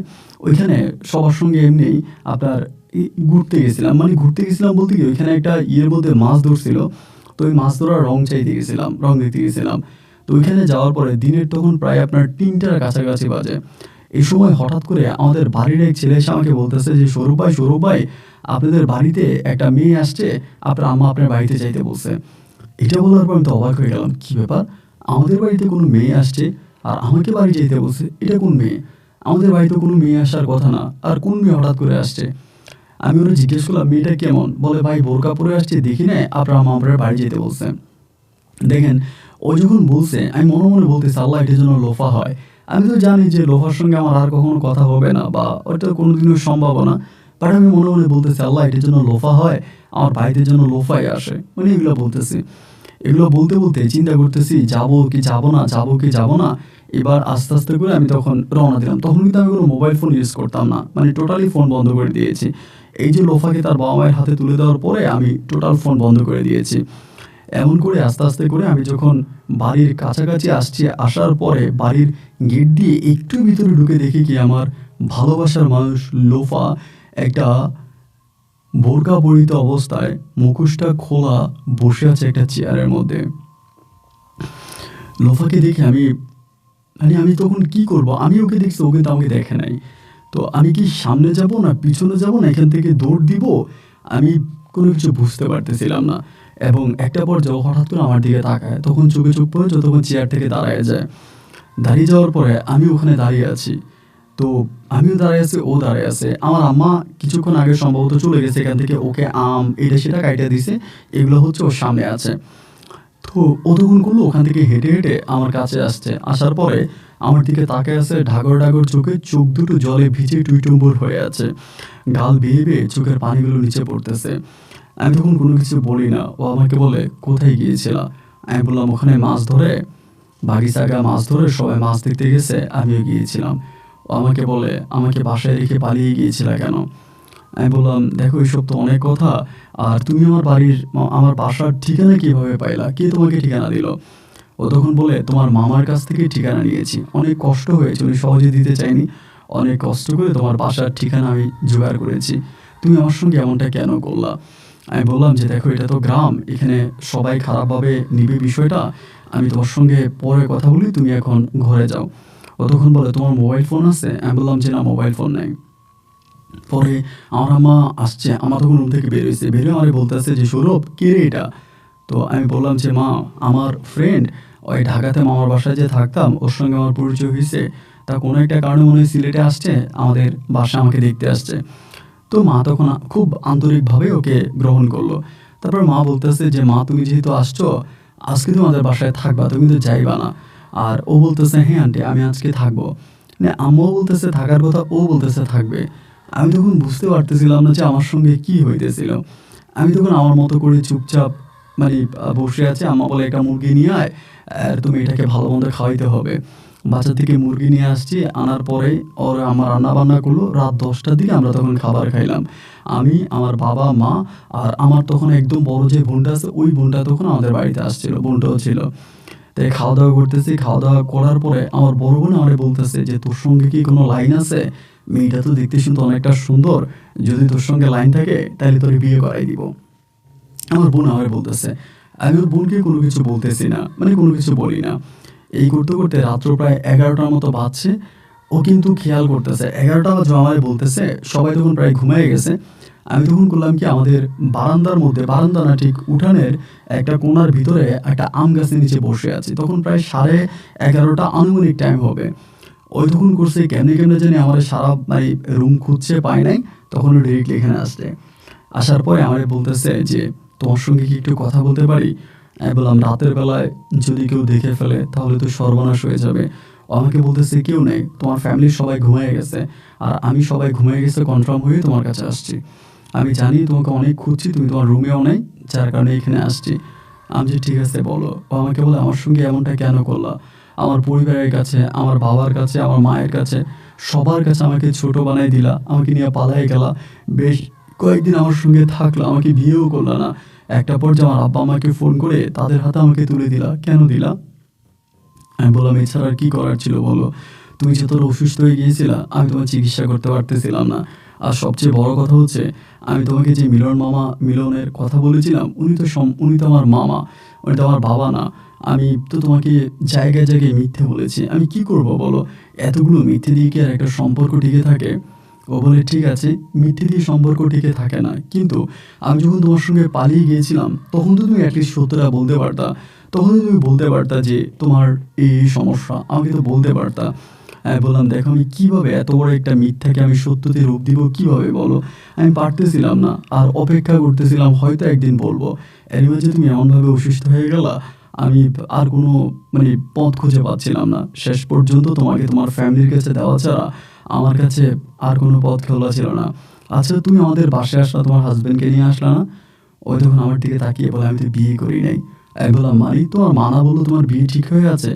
ওইখানে সবার সঙ্গে এমনি আপনার ঘুরতে গেছিলাম। মানে ঘুরতে গেছিলাম বলতে কি, ওইখানে একটা ইয়ের মধ্যে মাছ ধরছিল, তো ওই মাছ ধরার রং চাইতে গেছিলাম, রং দিতে গেছিলাম। তো ওইখানে যাওয়ার পরে দিনের তখন প্রায় আপনার 3টার কাছাকাছি বাজে। এই সময় হঠাৎ করে আমাদের বাড়ির এক ছেলে এসে আমাকে বলতেছে যে সৌরভ ভাই আপনাদের বাড়িতে একটা মেয়ে আসছে, আপনার আম্মা আপনার বাড়িতে যাইতে বলছে। এটা বলার পর আমি তো অবাক হয়ে গেলাম, কী ব্যাপার, আমাদের বাড়িতে কোনো মেয়ে আসছে আর আমাকে বাড়ি যেতে বলছে, এটা কোন মেয়ে? আমাদের বাড়িতে কোনো মেয়ে আসার কথা না, আর কোন মেয়ে হঠাৎ করে আসছে? আমি ওরা জিজ্ঞেস করলাম মেয়েটা কেমন? বলে ভাই বোরকা পরে আসছে, দেখি না আপনার আম্মা আপনার বাড়ি যেতে বলছে। দেখেন, ও যখন বলছে আমি মনে মনে বলতেছি আল্লাহ এটার জন্য লোফা হয়। আমি তো জানি যে লোফার সঙ্গে আমার আর কখনো কথা হবে না, বা ওটা কোনোদিনও সম্ভব না। বাট আমি মনে মনে বলতেছি, আল্লাহ এটার জন্য লোফা হয়, আমার ভাইদের জন্য লোফাই আসে, মানে এগুলো বলতেছি। এগুলো বলতে বলতে চিন্তা করতেছি যাবো কি যাবো না, যাবো কি যাবো না। এবার আস্তে আস্তে করে আমি তখন রওনা দিলাম। তখন কিন্তু আমি কোনো মোবাইল ফোন ইউজ করতাম না, মানে টোটালি ফোন বন্ধ করে দিয়েছি। এই যে লোফাকে তার বাবা মায়ের হাতে তুলে দেওয়ার পরে আমি টোটাল ফোন বন্ধ করে দিয়েছি। এমন করে আস্তে আস্তে করে আমি যখন বাড়ির কাছাকাছি আসছি, আসার পরে বাড়ির গেট দিয়ে একটু ভিতরে ঢুকে দেখি কি আমার ভালোবাসার মানুষ লোফা একটা বোরকা পরিহিত অবস্থায় মুখোশটা খোলা বসে আছে একটা চেয়ারের মধ্যে। লোফাকে দেখে আমি, মানে আমি তখন কি করব, আমি ওকে দেখছি, ও কিন্তু আমাকে দেখে নাই। তো আমি কি সামনে যাব না পিছনে যাব না এখান থেকে দৌড় দিব, আমি কোনো কিছু বুঝতে পারতেছিলাম না। এবং একটা পর্যায়ে ও হঠাৎ করে আমার দিকে তাকায়, তখন চোখে চোখ পড়ে যতক্ষণ চেয়ার থেকে দাঁড়ায় যায়। দাঁড়িয়ে যাওয়ার পরে আমি ওখানে দাঁড়িয়ে আছি। তো আমিও দাঁড়িয়ে আছি, ও দাঁড়িয়ে আছে। আমার আম্মা কিছুক্ষণ আগে সম্ভবত চলে গেছে এখান থেকে, ওকে আম এটা সেটা কাইটা দিছে, এগুলো হচ্ছে ওর সামনে আছে। তো ও তখন করলো ওখান থেকে হেঁটে হেঁটে আমার কাছে আসছে, আসার পরে আমার দিকে তাকিয়ে আছে ঢাগর ঢাগর চোখে, চোখ দুটো জলে ভিজে টুইটুম্বুর হয়ে আছে, গাল বেয়ে বেয়ে চোখের পানিগুলো নিচে পড়তেছে। আমি তখন কোনো কিছু বলি না। ও আমাকে বলে, কোথায় গিয়েছিলাম? আমি বললাম, ওখানে মাছ ধরে, বাগিচাগা মাছ ধরে সবাই মাছ দেখতে গেছে, আমিও গিয়েছিলাম। ও আমাকে বলে, আমাকে বাসায় রেখে পালিয়ে গিয়েছিলা কেন? আমি বললাম, দেখো এইসব তো অনেক কথা, আর তুমি আমার বাড়ির আমার বাসার ঠিকানা কীভাবে পাইলা, কে তোমাকে ঠিকানা দিল? ও তখন বলে, তোমার মামার কাছ থেকে ঠিকানা নিয়েছি, অনেক কষ্ট হয়েছে, উনি সহজে দিতে চাইনি, অনেক কষ্ট করে তোমার বাসার ঠিকানা আমি জোগাড় করেছি, তুমি আমার সঙ্গে এমনটা কেন করলা? আমি বললাম যে, দেখো এটা তো গ্রাম, এখানে সবাই খারাপভাবে নিবে বিষয়টা, আমি তোমার সঙ্গে পরে কথা বলি, তুমি এখন ঘরে যাও। ও তখন বলে, তোমার মোবাইল ফোন আছে? আমি বললাম যে, না মোবাইল ফোন নেই। পরে আমার আম্মা আসছে, আমার তখন রুম থেকে বের হয়েছে, বেরিয়ে আমার বলতেছে যে, সৌরভ কে রে এটা? তো আমি বললাম যে, মা আমার ফ্রেন্ড, ওই ঢাকাতে মামার বাসায় যে থাকতাম ওর সঙ্গে আমার পরিচয় হয়েছে, তা কোনো একটা কারণে মনে হয় সিলেটে আসছে, আমাদের বাসা আমাকে দেখতে আসছে। তো মা তখন খুব আন্তরিকভাবে ওকে গ্রহণ করলো। তারপর মা বলতেছে যে, মা তুমি যেহেতু আসছো, আজকে তুমি আমাদের বাসায় থাকবা, তুমি কিন্তু যাইবা না। আর ও বলতেছে, হ্যাঁ আন্টি আমি আজকে থাকবো। মানে আম্মাও বলতেছে থাকার কথা, ও বলতেছে থাকবে। আমি তখন বুঝতে পারতেছিলাম না যে আমার সঙ্গে কি হইতেছিল। আমি তখন আমার মতো করে চুপচাপ মানে বসে আছি। আম্মা বলে, একটা মুরগি নিয়ে আয়, আর তুমি এটাকে ভালো মন্দ খাওয়াইতে হবে। বাজার থেকে মুরগি নিয়ে আসছি, আনার পরে ওর আমার রান্না বান্না করলো। রাত 10টার দিকে আমরা তখন খাবার খাইলাম, আমি, আমার বাবা, মা, আর আমার তখন একদম বড় যে বোনটা আছে, ওই বোনটা তখন আমাদের বাড়িতে আসছিল, বোনটাও ছিল। তাই খাওয়া দাওয়া করতেছি, খাওয়া দাওয়া করার পরে আমার বড় বোন আমারে বলতেছে যে, তোর সঙ্গে কি কোনো লাইন আছে? মেয়েটা তো দেখতে শুনতে অনেকটা সুন্দর, যদি তোর সঙ্গে লাইন থাকে তাহলে তোর বিয়ে করাই দিব। আমার বোন আমারে বলতেছে। আমি ওর বোনকে কোনো কিছু বলতেছি না, মানে কোনো কিছু বলি না। এই করতে করতে রাত্র প্রায় 11টার মতো বাজছে। ও কিন্তু খেয়াল করতেছে 11টা বাজে, আমারে বলতেছে, সবাই তখন প্রায় ঘুমিয়ে গেছে। আমি তখন করলাম কি, আমাদের বারান্দার মধ্যে, বারান্দা না ঠিক উঠানের একটা কোণার ভিতরে একটা আম গাছের নিচে বসে আছি। তখন প্রায় 11:30 আনুমানিক টাইম হবে। ওই তখন করছে কেমনে কেমনে জানি আমার সারা মানে রুম খুঁজছে, পায় নাই। তখন ও ডিরেক্টলি এখানে আসছে। আসার পরে আমারে বলতেছে যে, তোমার সঙ্গে কি একটু কথা বলতে পারি? আমি বললাম, রাতের বেলায় যদি কেউ দেখে ফেলে তাহলে তো সর্বনাশ হয়ে যাবে। ও আমাকে বলতেছে, কেউ নেই, তোমার ফ্যামিলির সবাই ঘুমিয়ে গেছে, আর আমি সবাই ঘুমিয়ে গেছে কনফার্ম হয়ে তোমার কাছে আসছি। আমি জানি তোমাকে অনেক খুঁজছি, তুমি তোমার রুমেও নেই, যার কারণে এখানে আসছি। আমি যে, ঠিক আছে বলো। ও আমাকে বলে, আমার সঙ্গে এমনটা কেন করলা? আমার পরিবারের কাছে, আমার বাবার কাছে, আমার মায়ের কাছে, সবার কাছে আমাকে ছোট বানাই দিলা, আমাকে নিয়ে পালাই গেলা, বেশ কয়েকদিন আমার সঙ্গে থাকলা, আমাকে বিয়েও করলা না। একটা পর্যায়ে আমার আব্বা আমাকে ফোন করে তাদের হাতে আমাকে তুলে দিলা, কেন দিলা? আমি বললাম, এছাড়া আর কি করার ছিল বলো? তুমি যে তোর অসুস্থ হয়ে গিয়েছিলা, আমি তোমার চিকিৎসা করতে পারতেছিলাম না। আর সবচেয়ে বড় কথা হচ্ছে, আমি তোমাকে যে মিলনের কথা বলেছিলাম, উনি তো আমার মামা, উনি তো আমার বাবা না। আমি তো তোমাকে জায়গায় জায়গায় মিথ্যে বলেছি, আমি কি করব বলো? এতগুলো মিথ্যে দিয়ে কি আর একটা সম্পর্ক টিকে থাকে? ও বলে, ঠিক আছে, মিথ্যে দিয়ে সম্পর্ক টিকে থাকে না, কিন্তু আমি যখন তোমার সঙ্গে পালিয়ে গিয়েছিলাম তখন তো তুমি অ্যাটলিস্ট সত্যটা বলতে পারতা। তখন তো তুমি বলতে পারতা যে তোমার এই সমস্যা, আমাকে তো বলতে পারতা। আমি বললাম, দেখো আমি কীভাবে এত বড় একটা মিথ্যাকে আমি সত্যতে রূপ দিব, কীভাবে বলো? আমি পারতেছিলাম না, আর অপেক্ষা করতেছিলাম হয়তো একদিন বলবো। এর মাঝে তুমি এমনভাবে অসুস্থ হয়ে গেলা, আমি আর কোনো মানে পথ খুঁজে পাচ্ছিলাম না। শেষ পর্যন্ত তোমাকে তোমার ফ্যামিলির কাছে দেওয়া ছাড়া আমার কাছে আর কোনো পথ খোলা ছিল না। আচ্ছা, তুমি আমাদের বাসায় আসলা, তোমার হাসব্যান্ডকে নিয়ে আসলা না? ওই তখন আমার দিকে তাকিয়ে বলে, আমি তো বিয়ে করি নাই। আমি বললাম, মানে তোমার মা না বললো তোমার বিয়ে ঠিক হয়ে আছে,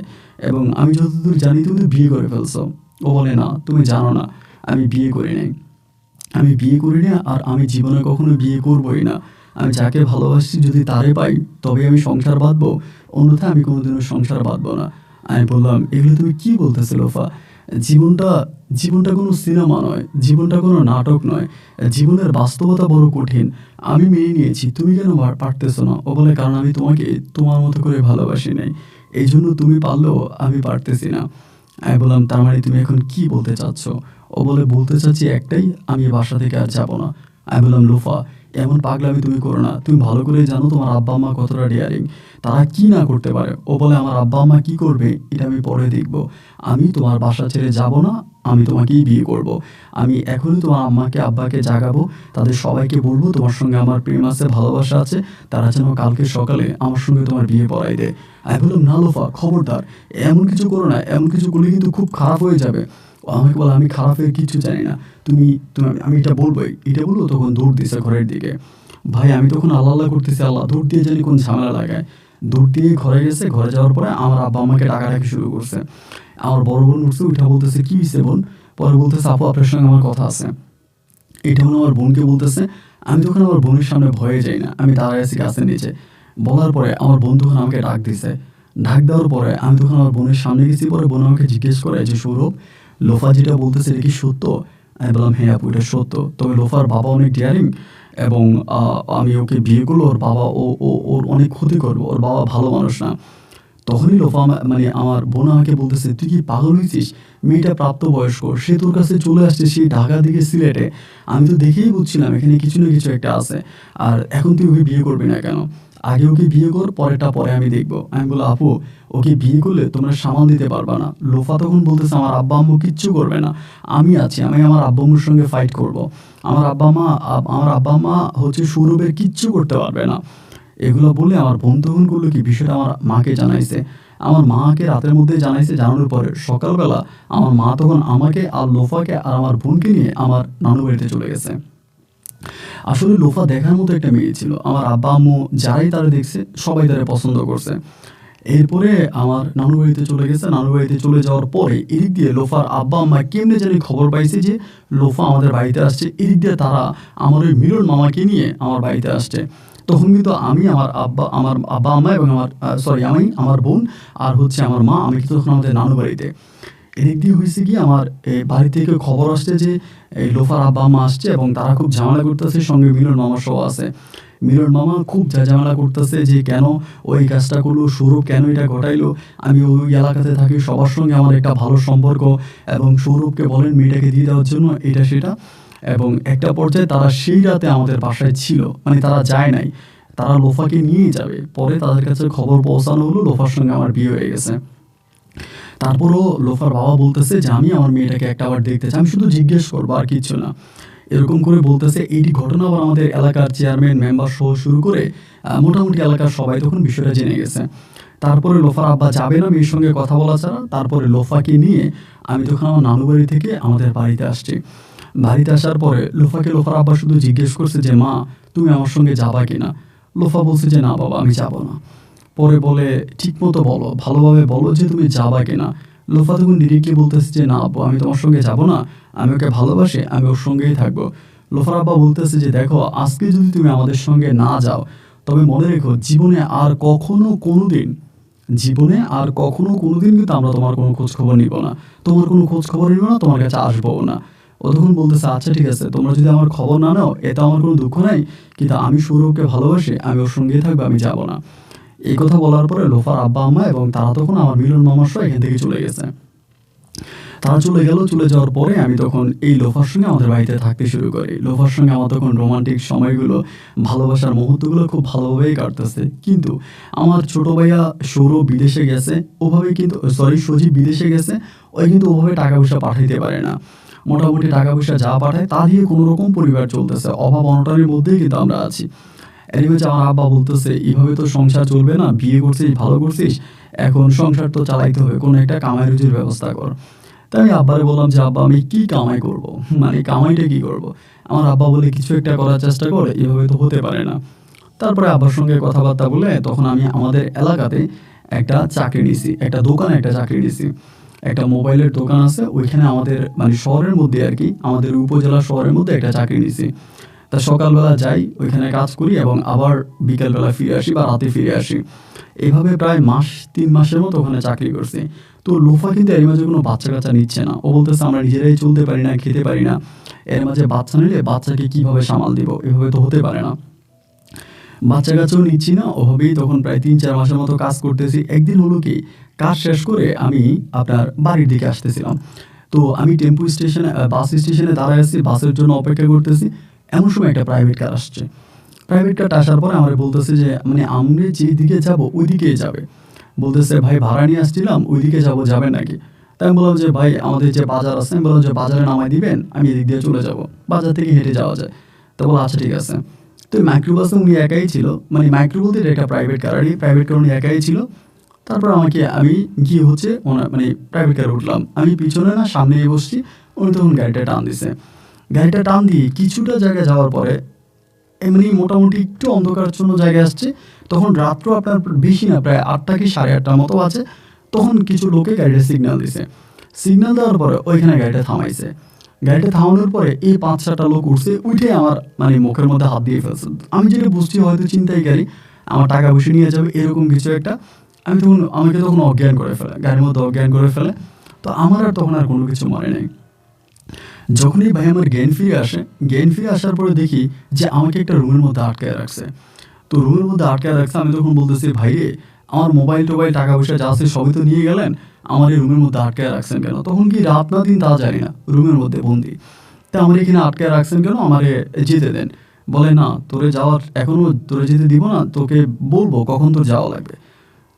এবং আমি যতদূর জানি তুমি তো বিয়ে করে ফেলছো। ও বলে, না তুমি জানো না, আমি বিয়ে করি নাই। আমি বিয়ে করি না, আর আমি জীবনে কখনো বিয়ে করবই না। আমি যাকে ভালোবাসি যদি তারে পাই তবে আমি সংসার বাঁধবো, অন্যথায় আমি কোনোদিনও সংসার বাঁধবো না। আমি বললাম, এগুলো তুমি কি বলতেছো লোফা? জীবনটা জীবনটা কোনো সিনেমা নয়, জীবনটা কোনো নাটক নয়, জীবনের বাস্তবতা বড় কঠিন। আমি মেনে নিয়েছি, তুমি কেন পারতেছো না? ও বলে, কারণ আমি তোমাকে তোমার মতো করে ভালোবাসি নাই, এই জন্য তুমি পারলেও আমি পারতেছি না। আমি বললাম, তার মানে তুমি এখন কি বলতে চাচ্ছ? ও বলে, বলতে চাচ্ছি একটাই, আমি এ বাসা থেকে আর যাবো না। আমি বললাম, লোফা এমন পাগলামি তুমি করো না, তুমি ভালো করেই জানো তোমার আব্বা আম্মা কতটা ডেয়ারিং, তারা কি না করতে পারে। ও বলে, আমার আব্বা আম্মা কি করবে এটা আমি পরে দেখব, আমি তোমার বাসা ছেড়ে যাব না, আমি তোমাকেই বিয়ে করব। আমি এখনই তোমার আম্মাকে আব্বাকে জাগাবো, তাদের সবাইকে বলবো তোমার সঙ্গে আমার প্রেম আছে, ভালোবাসা আছে, তারা যেন কালকে সকালে আমার সঙ্গে তোমার বিয়ে পড়াই দেয়। আমি বললাম, না লোফা, খবরদার এমন কিছু করো না, এমন কিছু করলে কিন্তু খুব খারাপ হয়ে যাবে। ও আমাকে বলে, আমি খারাপের কিছু জানি না, তুমি তুমি আমি এটা বলবোই, এটা বলবো। তখন দৌড় দিছে ঘরের দিকে। ভাই আমি তখন আল্লাহ আল্লাহ করতেছি, আল্লাহ দৌড় দিয়ে জানি কোন ঝামেলা লাগায়। দৌড় দিয়ে ঘরে গেছে, ঘরে যাওয়ার পরে আমার আব্বা আমাকে ডাকাডাকি শুরু করছে। আমার বড় বোন উঠছে, উঠা বলতেছে, কি হয়েছে বোন? পরে বলতেছে, আপু আপনার সঙ্গে আমার কথা আছে। এটা হলো আমার বোনকে বলতেছে। আমি তখন আমার বোনের সামনে ভয়ে যাই না, আমি দাঁড়ায় আছি গাছের নিচে। বলার পরে আমার বোন তখন আমাকে ডাক দিছে। ডাক দেওয়ার পরে আমি তখন আমার বোনের সামনে গেছি। পরে বোন আমাকে জিজ্ঞেস করে যে, সৌরভ, লোফা যেটা বলতেছে এটা কি সত্য? আমি বললাম, হ্যাঁ আপু এটা সত্য, তবে লোফার বাবা অনেক ডিয়ারিং, এবং আমি ওকে বিয়ে করলো, ওর বাবা ওর অনেক ক্ষতি করবো, ওর বাবা ভালো মানুষ না। তখনই লোফা মানে আমার বোন আমাকে বলতেছে, তুই কি পাগল হয়েছিস? মেয়েটা প্রাপ্তবয়স্ক, সে তোর কাছে চলে আসছে সেই ঢাকা দিকে সিলেটে। আমি তো দেখেই বুঝছিলাম এখানে কিছু না কিছু একটা আছে, আর এখন তুই ওকে বিয়ে করবি না কেন? আগে ওকে বিয়ে কর, পরেরটা পরে আমি দেখবো। আমি বললাম, আপু ওকে বিয়ে করলে তোমরা সামাল দিতে পারবা না। লোফা তখন বলতেছে, আমার আব্বা আম্মু কিচ্ছু করবে না, আমি আছি, আমি আমার আব্বা আম্মুর সঙ্গে ফাইট করব। আমার আব্বা মা হচ্ছে সৌরভের কিচ্ছু করতে পারবে না। এগুলো বলে আমার বোন তখন করলো কি, বিষয়টা আমার মাকে জানাইছে। আমার মাকে রাতের মধ্যে জানাইছে, জানানোর পরে সকালবেলা আমার মা তখন আমাকে আর লোফাকে আর আমার বোনকে নিয়ে আমার নানু বাড়িতে চলে গেছে। আসলে লোফা দেখার মতো একটা মেয়ে ছিল, আমার আব্বা আম্মু যারাই তারা দেখছে সবাই তারা পছন্দ করছে। এরপরে আমার নানু বাড়িতে চলে গেছে। নানু বাড়িতে চলে যাওয়ার পরে এদিক দিয়ে লোফার আব্বা আম্মা কেমনে জানি খবর পাইছে যে লোফা আমাদের বাড়িতে আসছে। এদিক দিয়ে তারা আমার ওই মিলন মামাকে নিয়ে আমার বাড়িতে আসছে। তখন কিন্তু আমি আমার আব্বা আম্মা এবং আমি আমার বোন আর হচ্ছে আমার মা, আমি কিন্তু তখন আমাদের নানু বাড়িতে। এদিক দিয়ে হয়েছে কি, আমার বাড়ি থেকে খবর আসছে যে এই লোফার আব্বা আম্মা আসছে, এবং তারা খুব ঝামেলা করতেছে, সঙ্গে মিলন মামা সহ আছে। মিলন মামা খুব ঝামেলা করতেছে যে কেন ওই কাজটা করলো, সৌরভ কেন এটা ঘটাইলো। আমি ওই এলাকাতে থাকি, সবার সঙ্গে আমার একটা ভালো সম্পর্ক, এবং সৌরভকে বলেন মেয়েটাকে দিয়ে দেওয়ার জন্য, এটা সেটা। এবং একটা পর্যায়ে তারা সেই রাতে আমাদের বাসায় ছিল, মানে তারা যায় নাই, তারা লোফাকে নিয়েই যাবে। পরে তাদের কাছে খবর পৌঁছানো হলো লোফার সঙ্গে আমার বিয়ে হয়ে গেছে। তারপরও লোফার বাবা বলতেছে যে আমি আমার মেয়েটাকে একটা আবার দেখতে চাই, আমি শুধু জিজ্ঞেস করবো আর কিচ্ছু না, এরকম করে বলতেছে। এইটি ঘটনা আবার আমাদের এলাকার চেয়ারম্যান মেম্বার সহ শুরু করে মোটামুটি এলাকার সবাই তখন বিষয়টা জেনে গেছে। তারপরে লোফার আব্বা যাবে না মেয়ের সঙ্গে কথা বলা ছাড়া। তারপরে লোফাকে নিয়ে আমি তখন আমার নানু বাড়ি থেকে আমাদের বাড়িতে আসছি। বাড়িতে আসার পরে লোফার আব্বা শুধু জিজ্ঞেস করছে যে, মা তুমি আমার সঙ্গে যাবা কিনা? লোফা বলছে যে, না বাবা আমি যাব না। পরে বলে, ঠিক মতো বলো, ভালোভাবে বলো যে তুমি যাবা কিনা। লোফা তখন ডিরেক্টলি বলতেছে যে, না আব্বু আমি তোমার সঙ্গে যাব না, আমি ওকে ভালোবাসি, আমি ওর সঙ্গেই থাকবো। লোফার আব্বা বলতেছে যে, দেখো আজকে যদি তুমি আমাদের সঙ্গে না যাও, তবে মনে রেখো জীবনে আর কখনো কোনোদিন কিন্তু আমরা তোমার কোনো খোঁজ খবর নিব না, তোমার কোনো খোঁজ খবর নিব না, তোমার কাছে আসবো না। ও তখন বলতেছে, আচ্ছা ঠিক আছে, তোমরা যদি আমার খবর না নাও এতে আমার কোনো দুঃখ নাই, কিন্তু আমি সৌরভকে ভালোবাসি, আমি ওর সঙ্গেই থাকবো, আমি যাব না। এই কথা বলার পরে লোফার আব্বা আম্মা এবং তারা তখন আমার মিলন মামার সহ এখান থেকে চলে গেছে। তারা চলে গেল। চলে যাওয়ার পরে আমি তখন এই লোফার সঙ্গে আমাদের বাড়িতে থাকতে শুরু করি। লোফার সঙ্গে আমার তখন রোমান্টিক সময়গুলো, ভালোবাসার মুহূর্তগুলো খুব ভালোভাবেই কাটতেছে। কিন্তু আমার ছোট ভাইয়া সৌরভ বিদেশে গেছে, সজীব বিদেশে গেছে, ওই কিন্তু ওভাবে টাকা পয়সা পাঠাইতে পারে না। মোটামুটি টাকা পয়সা যা পাঠায় তা দিয়ে কোনো রকম পরিবার চলতেছে, অভাব অনটনের মধ্যেই কিন্তু আমরা আছি। এরই মাঝে আমার আব্বা বলতেছে, এভাবে তো সংসার চলবে না, বিয়ে করছিস ভালো করছিস, এখন সংসার তো চালাইতে হবে, কোনো একটা কামাই রুজির ব্যবস্থা কর। তাই আমি আব্বারে বললাম যে, আব্বা আমি কি কামাই করব, মানে কামাইটা কি করব? আমার আব্বা বলে, কিছু একটা করার চেষ্টা কর, এভাবে তো হতে পারে না। তারপরে আব্বার সঙ্গে কথাবার্তা বলে তখন আমি আমাদের এলাকাতে একটা চাকরি নিছি, একটা দোকানে একটা চাকরি নিছি। একটা মোবাইলের দোকান আছে ওইখানে, আমাদের মানে শহরের মধ্যে আর কি, আমাদের উপজেলা শহরের মধ্যে একটা চাকরি নিছি। তা সকালবেলা যাই, ওইখানে কাজ করি এবং আবার বিকেলবেলা ফিরে আসি বা রাতে ফিরে আসি। এভাবে প্রায় 3 মাসের মতো ওখানে চাকরি করছি। তো লোফা কিন্তু এর মাঝে কোনো বাচ্চা কাচ্চা নিচ্ছে না। ও বলতেছে আমরা নিজেরাই চলতে পারি না, খেতে পারি না, এর মাঝে বাচ্চা নিলে বাচ্চাকে কিভাবে সামাল দিব, এভাবে তো হতে পারে না। বাচ্চা কাচ্চাও নিচ্ছি না, ওভাবেই তখন প্রায় 3-4 মাসের মতো কাজ করতেছি। একদিন হলো কি, কাজ শেষ করে আমি আপনার বাড়ির দিকে আসতেছিলাম। তো আমি টেম্পু স্টেশনে বাস স্টেশনে দাঁড়ায় আছি, বাসের জন্য অপেক্ষা করতেছি। এমন সময় একটা প্রাইভেট কার আসছে। প্রাইভেট কারটা আসার পরে আমারে বলতেছে যে, মানে আমরা যেদিকে যাবো ওইদিকেই যাবে। বলতেছে, ভাই ভাড়া নিয়ে আসছিলাম, ওইদিকে যাবো, যাবেন নাকি? তাই আমি বললাম যে, ভাই আমাদের যে বাজার আছে, আমি বললাম যে বাজারে নামায় দিবেন, আমি এদিক দিয়ে চলে যাব, বাজার থেকে হেঁটে যাওয়া যায়। তো বললো আচ্ছা ঠিক আছে। তো মাইক্রোবাসে উনি একাই ছিল, মানে মাইক্রো বলতে এটা একটা প্রাইভেট কার, আর প্রাইভেট কার উনি একাই ছিল। তারপর আমি গিয়ে হচ্ছে ওনার মানে প্রাইভেট কারে উঠলাম। আমি পিছনে না সামনে বসছি, উনি তখন গাড়িটা টান দিছে। গাড়িটা টান দিয়ে কিছুটা জায়গায় যাওয়ার পরে এমনি মোটামুটি একটু অন্ধকারাচ্ছন্ন জায়গায় আসছে। তখন রাত্র আপনার বেশি না, প্রায় 8টা কি 8:30টার মতো আছে। তখন কিছু লোকে গাড়িটা সিগন্যাল দিছে। সিগন্যাল দেওয়ার পরে ওইখানে গাড়িটা থামাইছে। গাড়িটা থামানোর পরে এই 5-6টা লোক উঠছে, উঠে আমার মানে মুখের মধ্যে হাত দিয়ে ফেলছে। আমি যেটা বুঝছি হয়তো ছিনতাইকারী, আমার টাকা পয়সা নিয়ে যাবে এরকম কিছু একটা। আমাকে তখন অজ্ঞান করে ফেলে, গাড়ির মধ্যে অজ্ঞান করে ফেলে। তো আমার আর তখন আর কোনো কিছু মনে নেই। যখনই ভাই আমার জ্ঞান ফিরে আসে, জ্ঞান ফিরে আসার পরে দেখি যে আমাকে একটা রুমের মধ্যে আটকায় রাখছে। তো রুমের মধ্যে আটকায় রাখছে, আমি তখন বলতেছি, ভাই রে, আমার মোবাইল টোবাইল টাকা পয়সা যা আছে সবই তো নিয়ে গেলেন, আমার এই রুমের মধ্যে আটকায় রাখছেন কেন? তখন কি রাত না দিন তা জানি না, রুমের মধ্যে বন্দি। তা আমার এখানে আটকায় রাখছেন কেন, আমারে যেতে দেন। বলে না, তোরে যাওয়ার এখনো তোরে যেতে দিব না, তোকে বলবো কখন তোর যাওয়া লাগবে।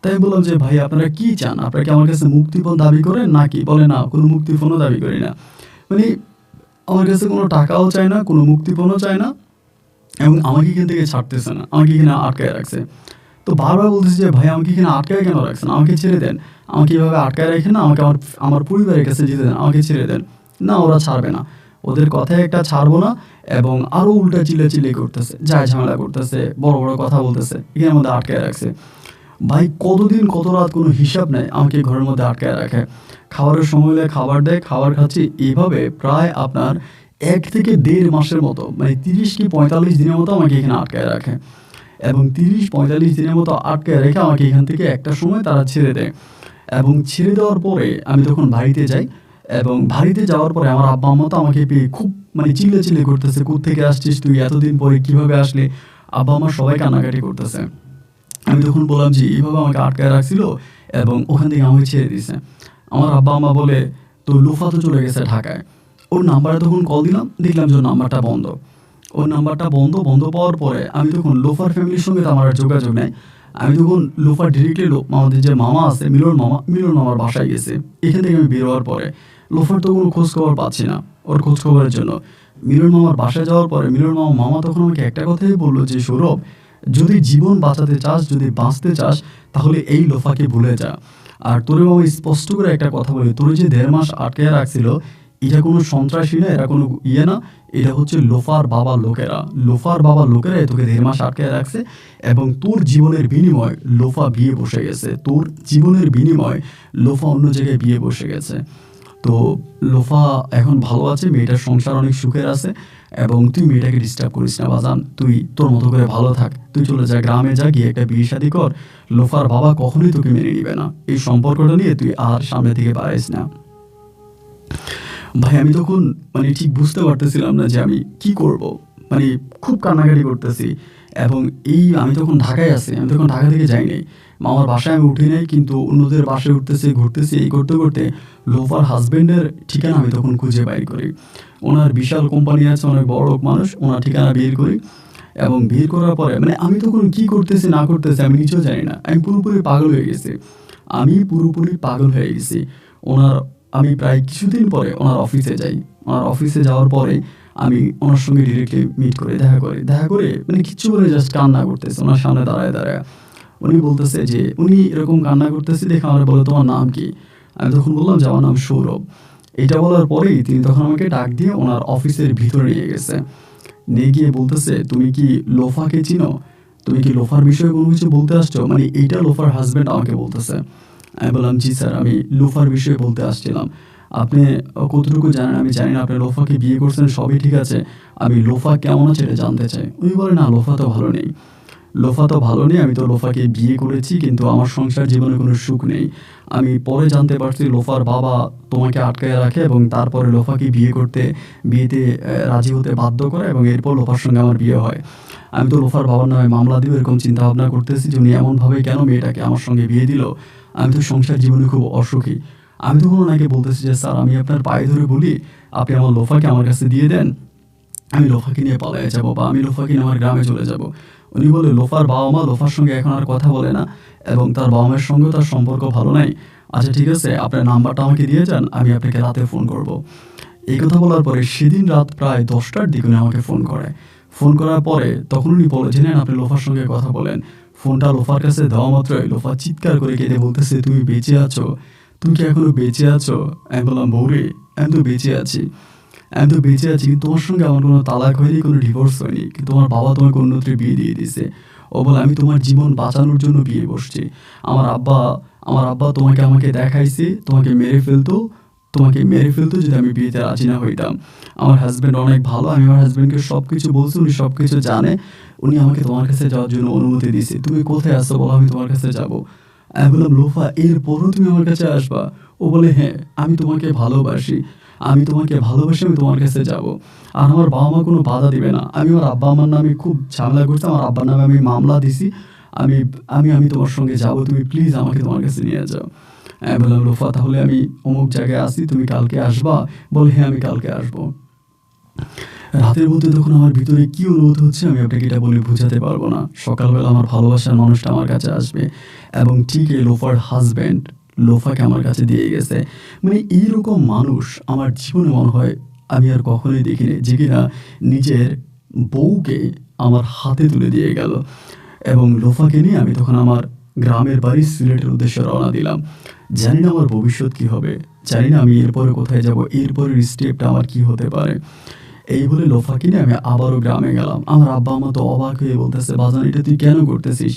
তাই বললাম যে, ভাই আপনারা কি চান, আপনারা কি আমার কাছে মুক্তিপণ দাবি করেন নাকি? বলে না, কোনো মুক্তিপণও দাবি করি না। মানে আমার কাছে কোনো টাকাও চায় না, কোনো মুক্তিপণও চায় না, এবং আমাকে এখান থেকে ছাড়তেছে না, আমাকে এখানে আটকায় রাখছে। তো বারবার বলতেছি যে, ভাই আমাকে এখানে আটকায় কেন রাখছেন, আমাকে ছেড়ে দেন, আমাকে এভাবে আটকায় রাখেন না, আমাকে আমার পরিবারের কাছে যেতে দেন, আমাকে ছেড়ে দেন। না, ওরা ছাড়বে না, ওদের কথায় একটা ছাড়বো না। এবং আরও উল্টা চিল্লাচিল্লি করতেছে, যায় ঝামেলা করতেছে, বড় বড় কথা বলতেছে, এখানের মধ্যে আটকায় রাখছে। ভাই কতদিন কত রাত কোনো হিসাব নেই, আমাকে ঘরের মধ্যে আটকায় রাখে। খাবারের সময় হলে খাবার দেয়, খাবার খাচ্ছি। এইভাবে প্রায় আপনার 1 থেকে 1.5 মাসের মতো, মানে 30 কি 45 দিনের মতো আমাকে এখানে আটকায় রাখে। এবং 30-45 দিনের মতো আটকায় রেখে আমাকে এখান থেকে একটা সময় তারা ছেড়ে দেয়। এবং ছেড়ে দেওয়ার পরে আমি তখন বাড়িতে যাই। এবং বাড়িতে যাওয়ার পরে আমার আব্বা আম্মা তো আমাকে পেয়ে খুব মানে চিল্লাচিল্লি করতেছে, কোত্থেকে আসছিস তুই, এতদিন পরে কীভাবে আসলে? আব্বা আম্মা সবাই কান্নাকাটি করতেছে। আমি তখন বললাম যে, এইভাবে আমাকে আটকায় রাখছিল এবং ওখান থেকে আমাকে ছেড়ে দিছে। আমার আব্বা আম্মা বলে, তো লুফা তো চলে গেছে ঢাকায়। ওর নাম্বারে তখন কল দিলাম, দেখলাম যে ওর নাম্বারটা বন্ধ। ওর নাম্বারটা বন্ধ পাওয়ার পরে আমি তখন লোফার ফ্যামিলির সঙ্গে তো আমার আর যোগাযোগ নেই। আমি তখন লোফার ডিরেক্টলি আমাদের যে মামা আছে, মিলন মামার বাসায় গেছে। এখান থেকে আমি বের হওয়ার পরে লোফার তো কোনো খোঁজখবর পাচ্ছি না। ওর খোঁজখবরের জন্য মিলন মামার বাসায় যাওয়ার পরে মিলন মামা তখন আমাকে একটা কথাই বললো যে, সৌরভ, যদি জীবন বাঁচাতে চাস, যদি বাঁচতে চাস, তাহলে এই লোফাকে ভুলে যা। আর তোরে মামা স্পষ্ট করে একটা কথা বলি, তোরে যে 1.5 মাস আটকে রাখছিল, এটা কোনো সন্ত্রাসী না, এরা কোনো ইয়ে না, এটা হচ্ছে লোফার বাবা লোকেরা। লোফার বাবা লোকেরা তোকে 1.5 মাস আটকে রাখছে এবং তোর জীবনের বিনিময় লোফা বিয়ে বসে গেছে। তোর জীবনের বিনিময় লোফা অন্য জায়গায় বিয়ে বসে গেছে। তো লোফা এখন ভালো আছে, মেয়েটার সংসার অনেক সুখের আছে। এবং তুই মেয়েটাকে ডিস্টার্ব করিস না বাজান, তুই তোর মতো করে ভালো থাক, তুই চলে যা, গ্রামে যা, গিয়ে একটা বিয়ে শাদী কর। লোফার বাবা কখনোই তোকে মেনে নিবে না, এই সম্পর্কটা নিয়ে তুই আর সামনে থেকে বাড়াইস না। ভাই আমি তখন মানে ঠিক বুঝতে পারতেছিলাম না যে আমি কি করব, মানে খুব কান্নাকাটি করতেছি। এবং আমি তখন ঢাকায় আছি, আমি তখন ঢাকা থেকে যাই নাই, মামার বাসায় আমি উঠি নাই, কিন্তু অন্যদের বাসায় উঠতেছি, ঘুরতেছি, এই করতে করতে লোফার হাজব্যান্ডের ঠিকানা আমি তখন খুঁজে বাইর করি। ওনার বিশাল কোম্পানি আছে, অনেক বড় লোক মানুষ, ওনার ঠিকানা বের করি। এবং বের করার পরে মানে আমি তখন কি করতেছি না করতেছি আমি নিজেও জানি না, আমি পুরোপুরি পাগল হয়ে গেছি, আমি পুরোপুরি পাগল হয়ে গেছি। আমি প্রায় কিছুদিন পরে ওনার অফিসে যাই। ওনার অফিসে যাওয়ার পরে আমি ওনার সঙ্গে ডিরেক্টলি মিট করে দেখা করে মানে কিচ্ছু বলে জাস্ট কান্না করতেছে ওনার সামনে দাঁড়ায় উনি বলতেছে যে উনি এরকম কান্না করতেছে দেখে আমার বলে তোমার নাম কি? আমি তখন বললাম যে আমার নাম সৌরভ। এটা বলার পরেই তিনি তখন আমাকে ডাক দিয়ে ওনার অফিসের ভিতরে নিয়ে গেছে। নিয়ে গিয়ে বলতেছে তুমি কি লোফাকে চিনো? তুমি কি লোফার বিষয়ে কোনো কিছু বলতে আসছো? মানে এইটা লোফার হাজব্যান্ড আমাকে বলতেছে। আমি বললাম জি স্যার, আমি লোফার বিষয়ে বলতে আসছিলাম। আপনি কতটুকু জানেন আমি জানি না, আপনি লোফাকে বিয়ে করছেন সবই ঠিক আছে, আমি লোফা কেমন আছে এটা জানতে চাই। উনি বলে না লোফা তো ভালো নেই, লোফা তো ভালো নেই, আমি তো লোফাকে বিয়ে করেছি কিন্তু আমার সংসার জীবনে কোনো সুখ নেই। আমি পরে জানতে পারছি লোফার বাবা তোমাকে আটকায় রাখে এবং তারপরে লোফাকে বিয়েতে রাজি হতে বাধ্য করে এবং এরপর লোফার সঙ্গে আমার বিয়ে হয়। আমি তো লোফার বাবার নামে মামলা দিব এরকম চিন্তা ভাবনা করতেছি যে উনি এমনভাবে কেন মেয়েটাকে আমার সঙ্গে বিয়ে দিল। আমি তো সংসার জীবনে খুব অসুখী। আমি তখন ওনাকে বলতেছি যে স্যার আমি আপনার পায়ে ধরে বলি আপনি আমার লোফাকে আমার কাছে দিয়ে দেন, আমি লোফাকে নিয়ে পালিয়ে যাবো বা আমি লোফাকে নিয়ে আমার গ্রামে চলে যাব। উনি বলে লোফার বাবা মা লোফার সঙ্গে এখন আর কথা বলে না এবং তার বাবা মায়ের সঙ্গেও তার সম্পর্ক ভালো নাই। আচ্ছা ঠিক আছে, আপনার নাম্বারটা আমাকে দিয়ে যান, আমি আপনাকে রাতে ফোন করব। এই কথা বলার পরে সেদিন রাত প্রায় 10টার দিকে উনি আমাকে ফোন করে। ফোন করার পরে তখন উনি বলেছিলেন আপনি লোফার সঙ্গে কথা বলেন। ফোনটা লোফার কাছে দেওয়া মাত্রই লোফা চিৎকার করে কেঁদে বলতেছে তুমি বেঁচে আছো, তুমি কি এখনো বেঁচে আছো? আমি বললাম বৌরে আমি তো বেঁচে আছি, আমি তো বেঁচে আছি কিন্তু তোমার সঙ্গে আমার কোনো তালাক হয়নি, কোনো ডিভোর্স হয়নি, কিন্তু তোমার বাবা তোমাকে অন্যত্র বিয়ে দিয়ে দিয়েছে। ও বলে আমি তোমার জীবন বাঁচানোর জন্য বিয়ে বসছি। আমার আব্বা তোমাকে আমাকে দেখাইছে তোমাকে মেরে ফেলতো যদি আমি বিয়েতে রাজি না হইতাম। আমার হাজব্যান্ড অনেক ভালো, আমি আমার হাজব্যান্ডকে সব কিছু বলছি, উনি সব কিছু জানে, উনি আমাকে তোমার কাছে যাওয়ার জন্য অনুমতি দিয়েছে। তুমি কোথায় আসছো বলো, আমি তোমার কাছে যাবো। আমি বললাম লোফা এরপরও তুমি আমার কাছে আসবা? ও বলে হ্যাঁ, আমি তোমাকে ভালোবাসি, আমি তোমার কাছে যাব। আর আমার বাবা মা কোনো বাধা দিবে না। আমি আমার আব্বা আমার নামে খুব ঝামেলা করছি, আমার আব্বার নামে আমি মামলা দিছি। আমি আমি আমি তোমার সঙ্গে যাব, তুমি প্লিজ আমাকে তোমার কাছে নিয়ে যাও। আমি বললাম লোফা তাহলে আমি অমুক জায়গায় আসি, তুমি কালকে আসবা? বলে হ্যাঁ আমি কালকে আসবো। রাতের মধ্যে তখন আমার ভিতরে কি অনুভূতি হচ্ছে আমি আপনাকে এটা বলে বোঝাতে পারবো না। সকালবেলা আমার ভালোবাসার মানুষটা আমার কাছে আসবে এবং ঠিক এই লোফার হাজব্যান্ড লোফাকে আমার কাছে দিয়ে গেছে। মানে এইরকম মানুষ আমার জীবনে মনে হয় আমি আর কখনোই দেখিনি, যে কিনা নিজের বউকে আমার হাতে তুলে দিয়ে গেল। এবং লোফাকে নিয়ে আমি তখন আমার গ্রামের বাড়ি সিলেটের উদ্দেশ্যে রওনা দিলাম। জানি না আমার ভবিষ্যৎ কী হবে, জানি না আমি এরপরে কোথায় যাব, এরপরের স্টেপটা আমার কী হতে পারে। এই বলে লোফাকে নিয়ে আমি আবারও গ্রামে গেলাম। আমার আব্বা আমা তো অবাক হয়ে বলতেছে বাজান এটা তুই কেন করতেছিস,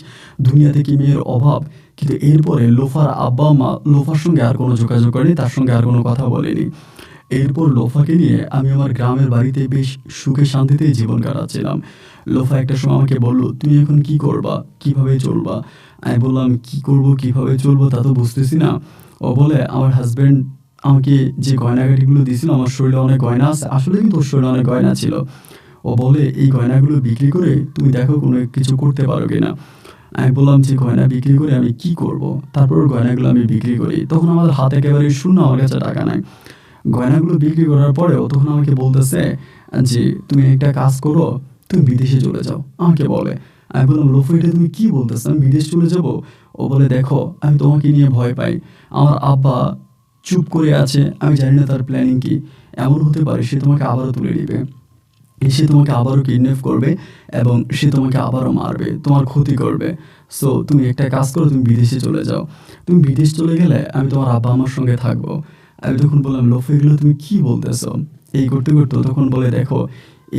দুনিয়াতে কি মেয়ের অভাব? কিন্তু এরপরে লোফার আব্বা মা লোফার সঙ্গে আর কোনো যোগাযোগ করেনি, তার সঙ্গে আর কোনো কথা বলেনি। এরপর লোফাকে নিয়ে আমি আমার গ্রামের বাড়িতে বেশ সুখে শান্তিতে জীবন কাটাচ্ছিলাম। লোফা একটা সময় আমাকে বলল তুমি এখন কি করবা, কিভাবে চলবা? আমি বললাম কি করব কিভাবে চলবো তা তো বুঝতেছি না। ও বলে আমার হাজব্যান্ড আমাকে যে গয়নাগাটিগুলো দিয়েছিল, আমার শরীরে অনেক গয়না আছে, আসলে কিন্তু ওর শরীরে অনেক গয়না ছিল। ও বলে এই গয়নাগুলো বিক্রি করে তুমি দেখো কোনো কিছু করতে পারো কিনা। আমি বললাম যে গয়না বিক্রি করে আমি কি করব? তারপর ওর গয়নাগুলো আমি বিক্রি করি। তখন আমাদের হাত একেবারে শূন্য, আমার কাছে টাকা নাই। গয়নাগুলো বিক্রি করার পরেও তখন আমাকে বলতেছে যে তুমি একটা কাজ করো, তুমি বিদেশে চলে যাও আমাকে বলে। আমি বললাম লোফা এটা তুমি কি বলতেছো, আমি বিদেশ চলে যাব? ও বলে দেখো আমি তোমাকে নিয়ে ভয় পাই, আমার আব্বা চুপ করে আছে, আমি জানি না তার প্ল্যানিং কি। এমন হতে পারে সে তোমাকে আবারও তুলে দিবে, সে তোমাকে আবারও কিডন্যাপ করবে এবং সে তোমাকে আবারও মারবে, তোমার ক্ষতি করবে। সো তুমি একটা কাজ করো, তুমি বিদেশে চলে যাও। তুমি বিদেশ চলে গেলে আমি তোমার আব্বা আমার সঙ্গে থাকবো। আমি তখন বললাম লোফা এগুলো তুমি কি বলতেছো? এই করতে করতে তখন বলে দেখো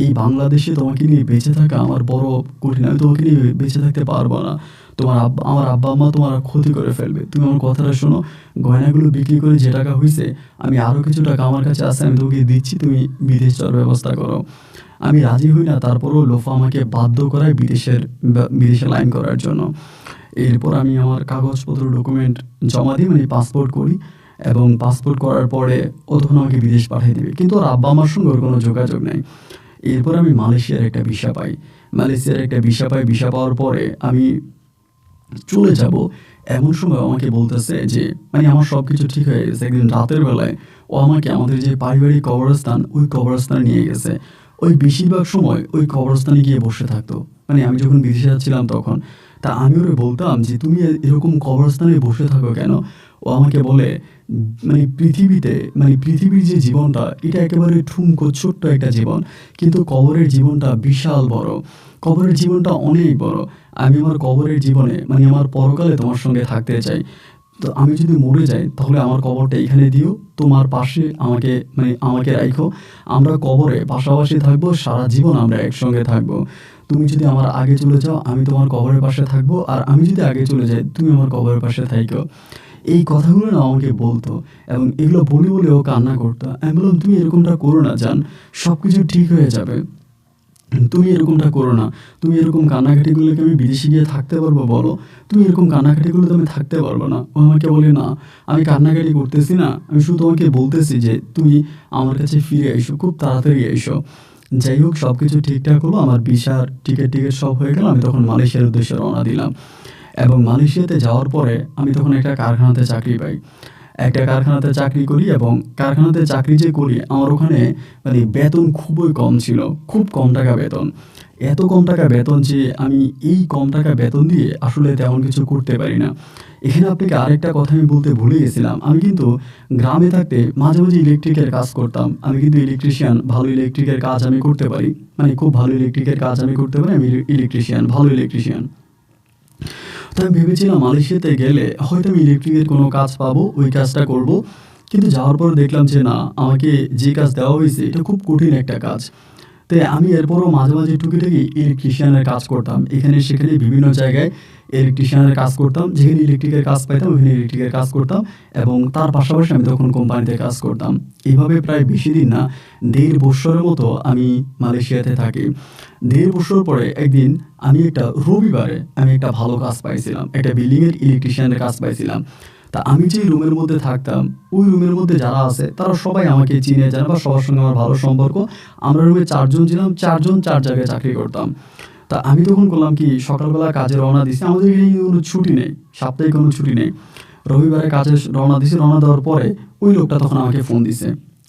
এই বাংলাদেশে তোমাকে নিয়ে বেঁচে থাকা আমার বড় কঠিন, আমি তোমাকে নিয়ে বেঁচে থাকতে পারবো না। আমার আব্বা আম্মা তোমার ক্ষতি করে ফেলবে। তুমি আমার কথাটা শোনো, গয়নাগুলো বিক্রি করে যে টাকা হয়েছে আমি আরও কিছু টাকা আমার কাছে আছে, আমি তোমাকে দিচ্ছি, তুমি বিদেশ যাওয়ার ব্যবস্থা করো। আমি রাজি হই না, তারপরও লোফা আমাকে বাধ্য করায় বিদেশে লাইন করার জন্য। এরপর আমি আমার কাগজপত্র ডকুমেন্ট জমা দিই, মানে পাসপোর্ট করি এবং পাসপোর্ট করার পরে ও তখন আমাকে বিদেশ পাঠিয়ে দেবে, কিন্তু ওর আব্বা আমার সঙ্গে ওর কোনো যোগাযোগ নেই। এরপর আমি মালয়েশিয়ার একটা ভিসা পাই। ভিসা পাওয়ার পরে আমি চলে যাব। এমন সময় আমাকে বলতেছে যে মানে আমার সব কিছু ঠিক হয়ে গেছে। একদিন রাতের বেলায় ও আমাকে আমাদের যে পারিবারিক কবরস্থান ওই কবরস্থানে নিয়ে গেছে। ওই বেশিরভাগ সময় ওই কবরস্থানে গিয়ে বসে থাকতো, মানে আমি যখন বিদেশে যাচ্ছিলাম তখন। তা আমি ওরে বলতাম যে তুমি এরকম কবরস্থানে বসে থাকো কেন? ও আমাকে বলে মানে পৃথিবীর যে জীবনটা এটা একেবারে ঠুমকো ছোট্ট একটা জীবন, কিন্তু কবরের জীবনটা বিশাল বড়। কবরের জীবনটা অনেক বড়। আমি আমার কবরের জীবনে মানে আমার পরকালে তোমার সঙ্গে থাকতে চাই। তো আমি যদি মরে যাই তাহলে আমার কবরটা এখানে দিও, তোমার পাশে আমাকে রাইখো। আমরা কবরে পাশাপাশি থাকবো, সারা জীবন আমরা একসঙ্গে থাকবো। তুমি যদি আমার আগে চলে যাও আমি তোমার কবরের পাশে থাকবো, আর আমি যদি আগে চলে যাই তুমি আমার কবরের পাশে থাইকো। এই কথাগুলো না আমাকে বলতো, এবং এগুলো বলে বলে ও কান্না করতো। আমি বললাম তুমি এরকমটা করো না জান, সব কিছু ঠিক হয়ে যাবে। তুমি এরকমটা করো না। তুমি এরকম কান্নাকাটি করলে কি আমি বিদেশে গিয়ে থাকতে পারবো বলো? তুমি এরকম কান্নাকাটি করলে তো আমি থাকতে পারবো না। ও আমাকে বলে, না আমি কান্নাকাটি করতেছি না, আমি শুধু তোমাকে বলতেছি যে তুমি আমার কাছে ফিরে এসো, খুব তাড়াতাড়ি এসো। যাই হোক, সব কিছু ঠিকঠাক হলো, আমার ভিসার টিকিট সব হয়ে গেল। আমি তখন মালয়েশিয়ার উদ্দেশ্যে রওনা দিলাম, এবং মালয়েশিয়াতে যাওয়ার পরে আমি তখন একটা কারখানাতে চাকরি পাই। একটা কারখানাতে চাকরি করি, এবং কারখানাতে চাকরি যে করি আমার ওখানে মানে বেতন খুবই কম ছিল, খুব কম টাকা বেতন। এত কম টাকা বেতন যে আমি এই কম টাকা বেতন দিয়ে আসলে তেমন কিছু করতে পারি না। এখানে আপনাকে আরেকটা কথা আমি বলতে ভুলে গেছিলাম, আমি কিন্তু গ্রামে থাকতে মাঝে মাঝে ইলেকট্রিকের কাজ করতাম। আমি কিন্তু ইলেকট্রিশিয়ান, ভালো ইলেকট্রিকের কাজ আমি করতে পারি, মানে খুব ভালো ইলেকট্রিকের কাজ আমি করতে পারি। আমি ইলেকট্রিশিয়ান, ভালো ইলেকট্রিশিয়ান। তো আমি ভেবেছিলাম মালয়েশিয়াতে গেলে হয়তো আমি ইলেকট্রিকের কোনো কাজ পাবো, ওই কাজটা করব। কিন্তু যাওয়ার পর দেখলাম যে না, আমাকে যে কাজ দেওয়া হয়েছে এটা খুব কঠিন একটা কাজ। তাই আমি এরপরও মাঝে মাঝে টুকিটাকি ইলেকট্রিশিয়ানের কাজ করতাম, এখানে সেখানে বিভিন্ন জায়গায় ইলেকট্রিশিয়ানের কাজ করতাম। যেখানে ইলেকট্রিকের কাজ পাইতাম ওখানে ইলেকট্রিকের কাজ করতাম, এবং তার পাশাপাশি আমি তখন কোম্পানিতে কাজ করতাম। এইভাবে প্রায় বেশি দিন না, ১.৫ বছরের মতো আমি মালয়েশিয়াতে থাকি। ১.৫ বছর পরে একদিন আমি একটা রবিবারে আমি একটা ভালো কাজ পাইছিলাম, একটা বিল্ডিংয়ের ইলেকট্রিশিয়ানের কাজ পাইছিলাম। তা আমি যে রুমের মধ্যে থাকতাম, ওই রুমের মধ্যে যারা আছে তারা সবাই আমাকে চিনে জানে, বা সবার সঙ্গে আমার ভালো সম্পর্ক। আমরা রুমে ৪ জন ছিলাম, ৪ জন ৪ জায়গায় চাকরি করতাম। তা আমি তখন করলাম কি, সকালবেলা কাজে রওনা দিছি, আমাদের এখানে কোনো ছুটি নেই, সাপ্তাহিক কোনো ছুটি নেই। রবিবারে কাজে রওনা দিছি, রওনা দেওয়ার পরে ওই লোকটা তখন আমাকে ফোন দিছে।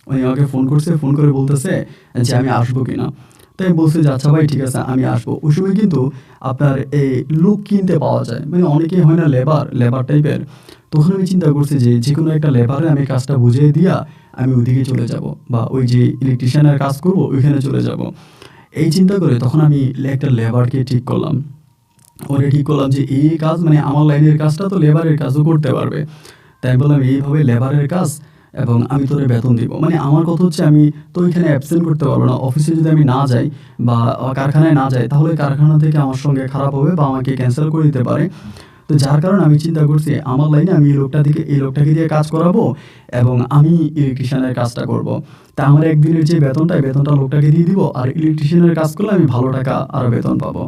উনি আমাকে ফোন করছে, ফোন করে বলতেছে যে আমি আসবো কিনা। তাই আমি বলছি যে আচ্ছা ভাই ঠিক আছে আমি আসবো। ওই সময় কিন্তু আপনার এই লোক কিনতে পাওয়া যায়, মানে অনেকেই হয় না লেবার টাইপের। তখন আমি চিন্তা করছি যে যে কোনো একটা লেবারে আমি কাজটা বুঝিয়ে দিয়া আমি ওইদিকে চলে যাব, বা ওই যে ইলেকট্রিশিয়ানের কাজ করব ওইখানে চলে যাব। এই চিন্তা করে তখন আমি একটা লেবারকে ঠিক করলাম। ওরে ঠিক করলাম যে এই কাজ মানে আমার লাইনের কাজটা তো লেবারের কাজও করতে পারবে। তাই আমি বললাম এইভাবে লেবারের কাজ, এবং আমি তোরে বেতন দিব। মানে আমার কথা হচ্ছে আমি তো ওইখানে অ্যাবসেন্ট করতে পারবো না। অফিসে যদি আমি না যাই বা কারখানায় না যাই তাহলে কারখানা থেকে আমার সঙ্গে খারাপ হবে বা আমাকে ক্যান্সেল করে দিতে পারে। তো যার কারণে আমি চিন্তা করছি আমার লাইনে আমি এই লোকটাকে দিয়ে কাজ করাবো, এবং আমি ইলেকট্রিশিয়ানের কাজটা করব। তা আমার একদিনের যে বেতনটা লোকটাকে দিয়ে দিব, আর ইলেকট্রিশিয়ানের কাজ করলে আমি ভালো টাকা আরও বেতন পাবো।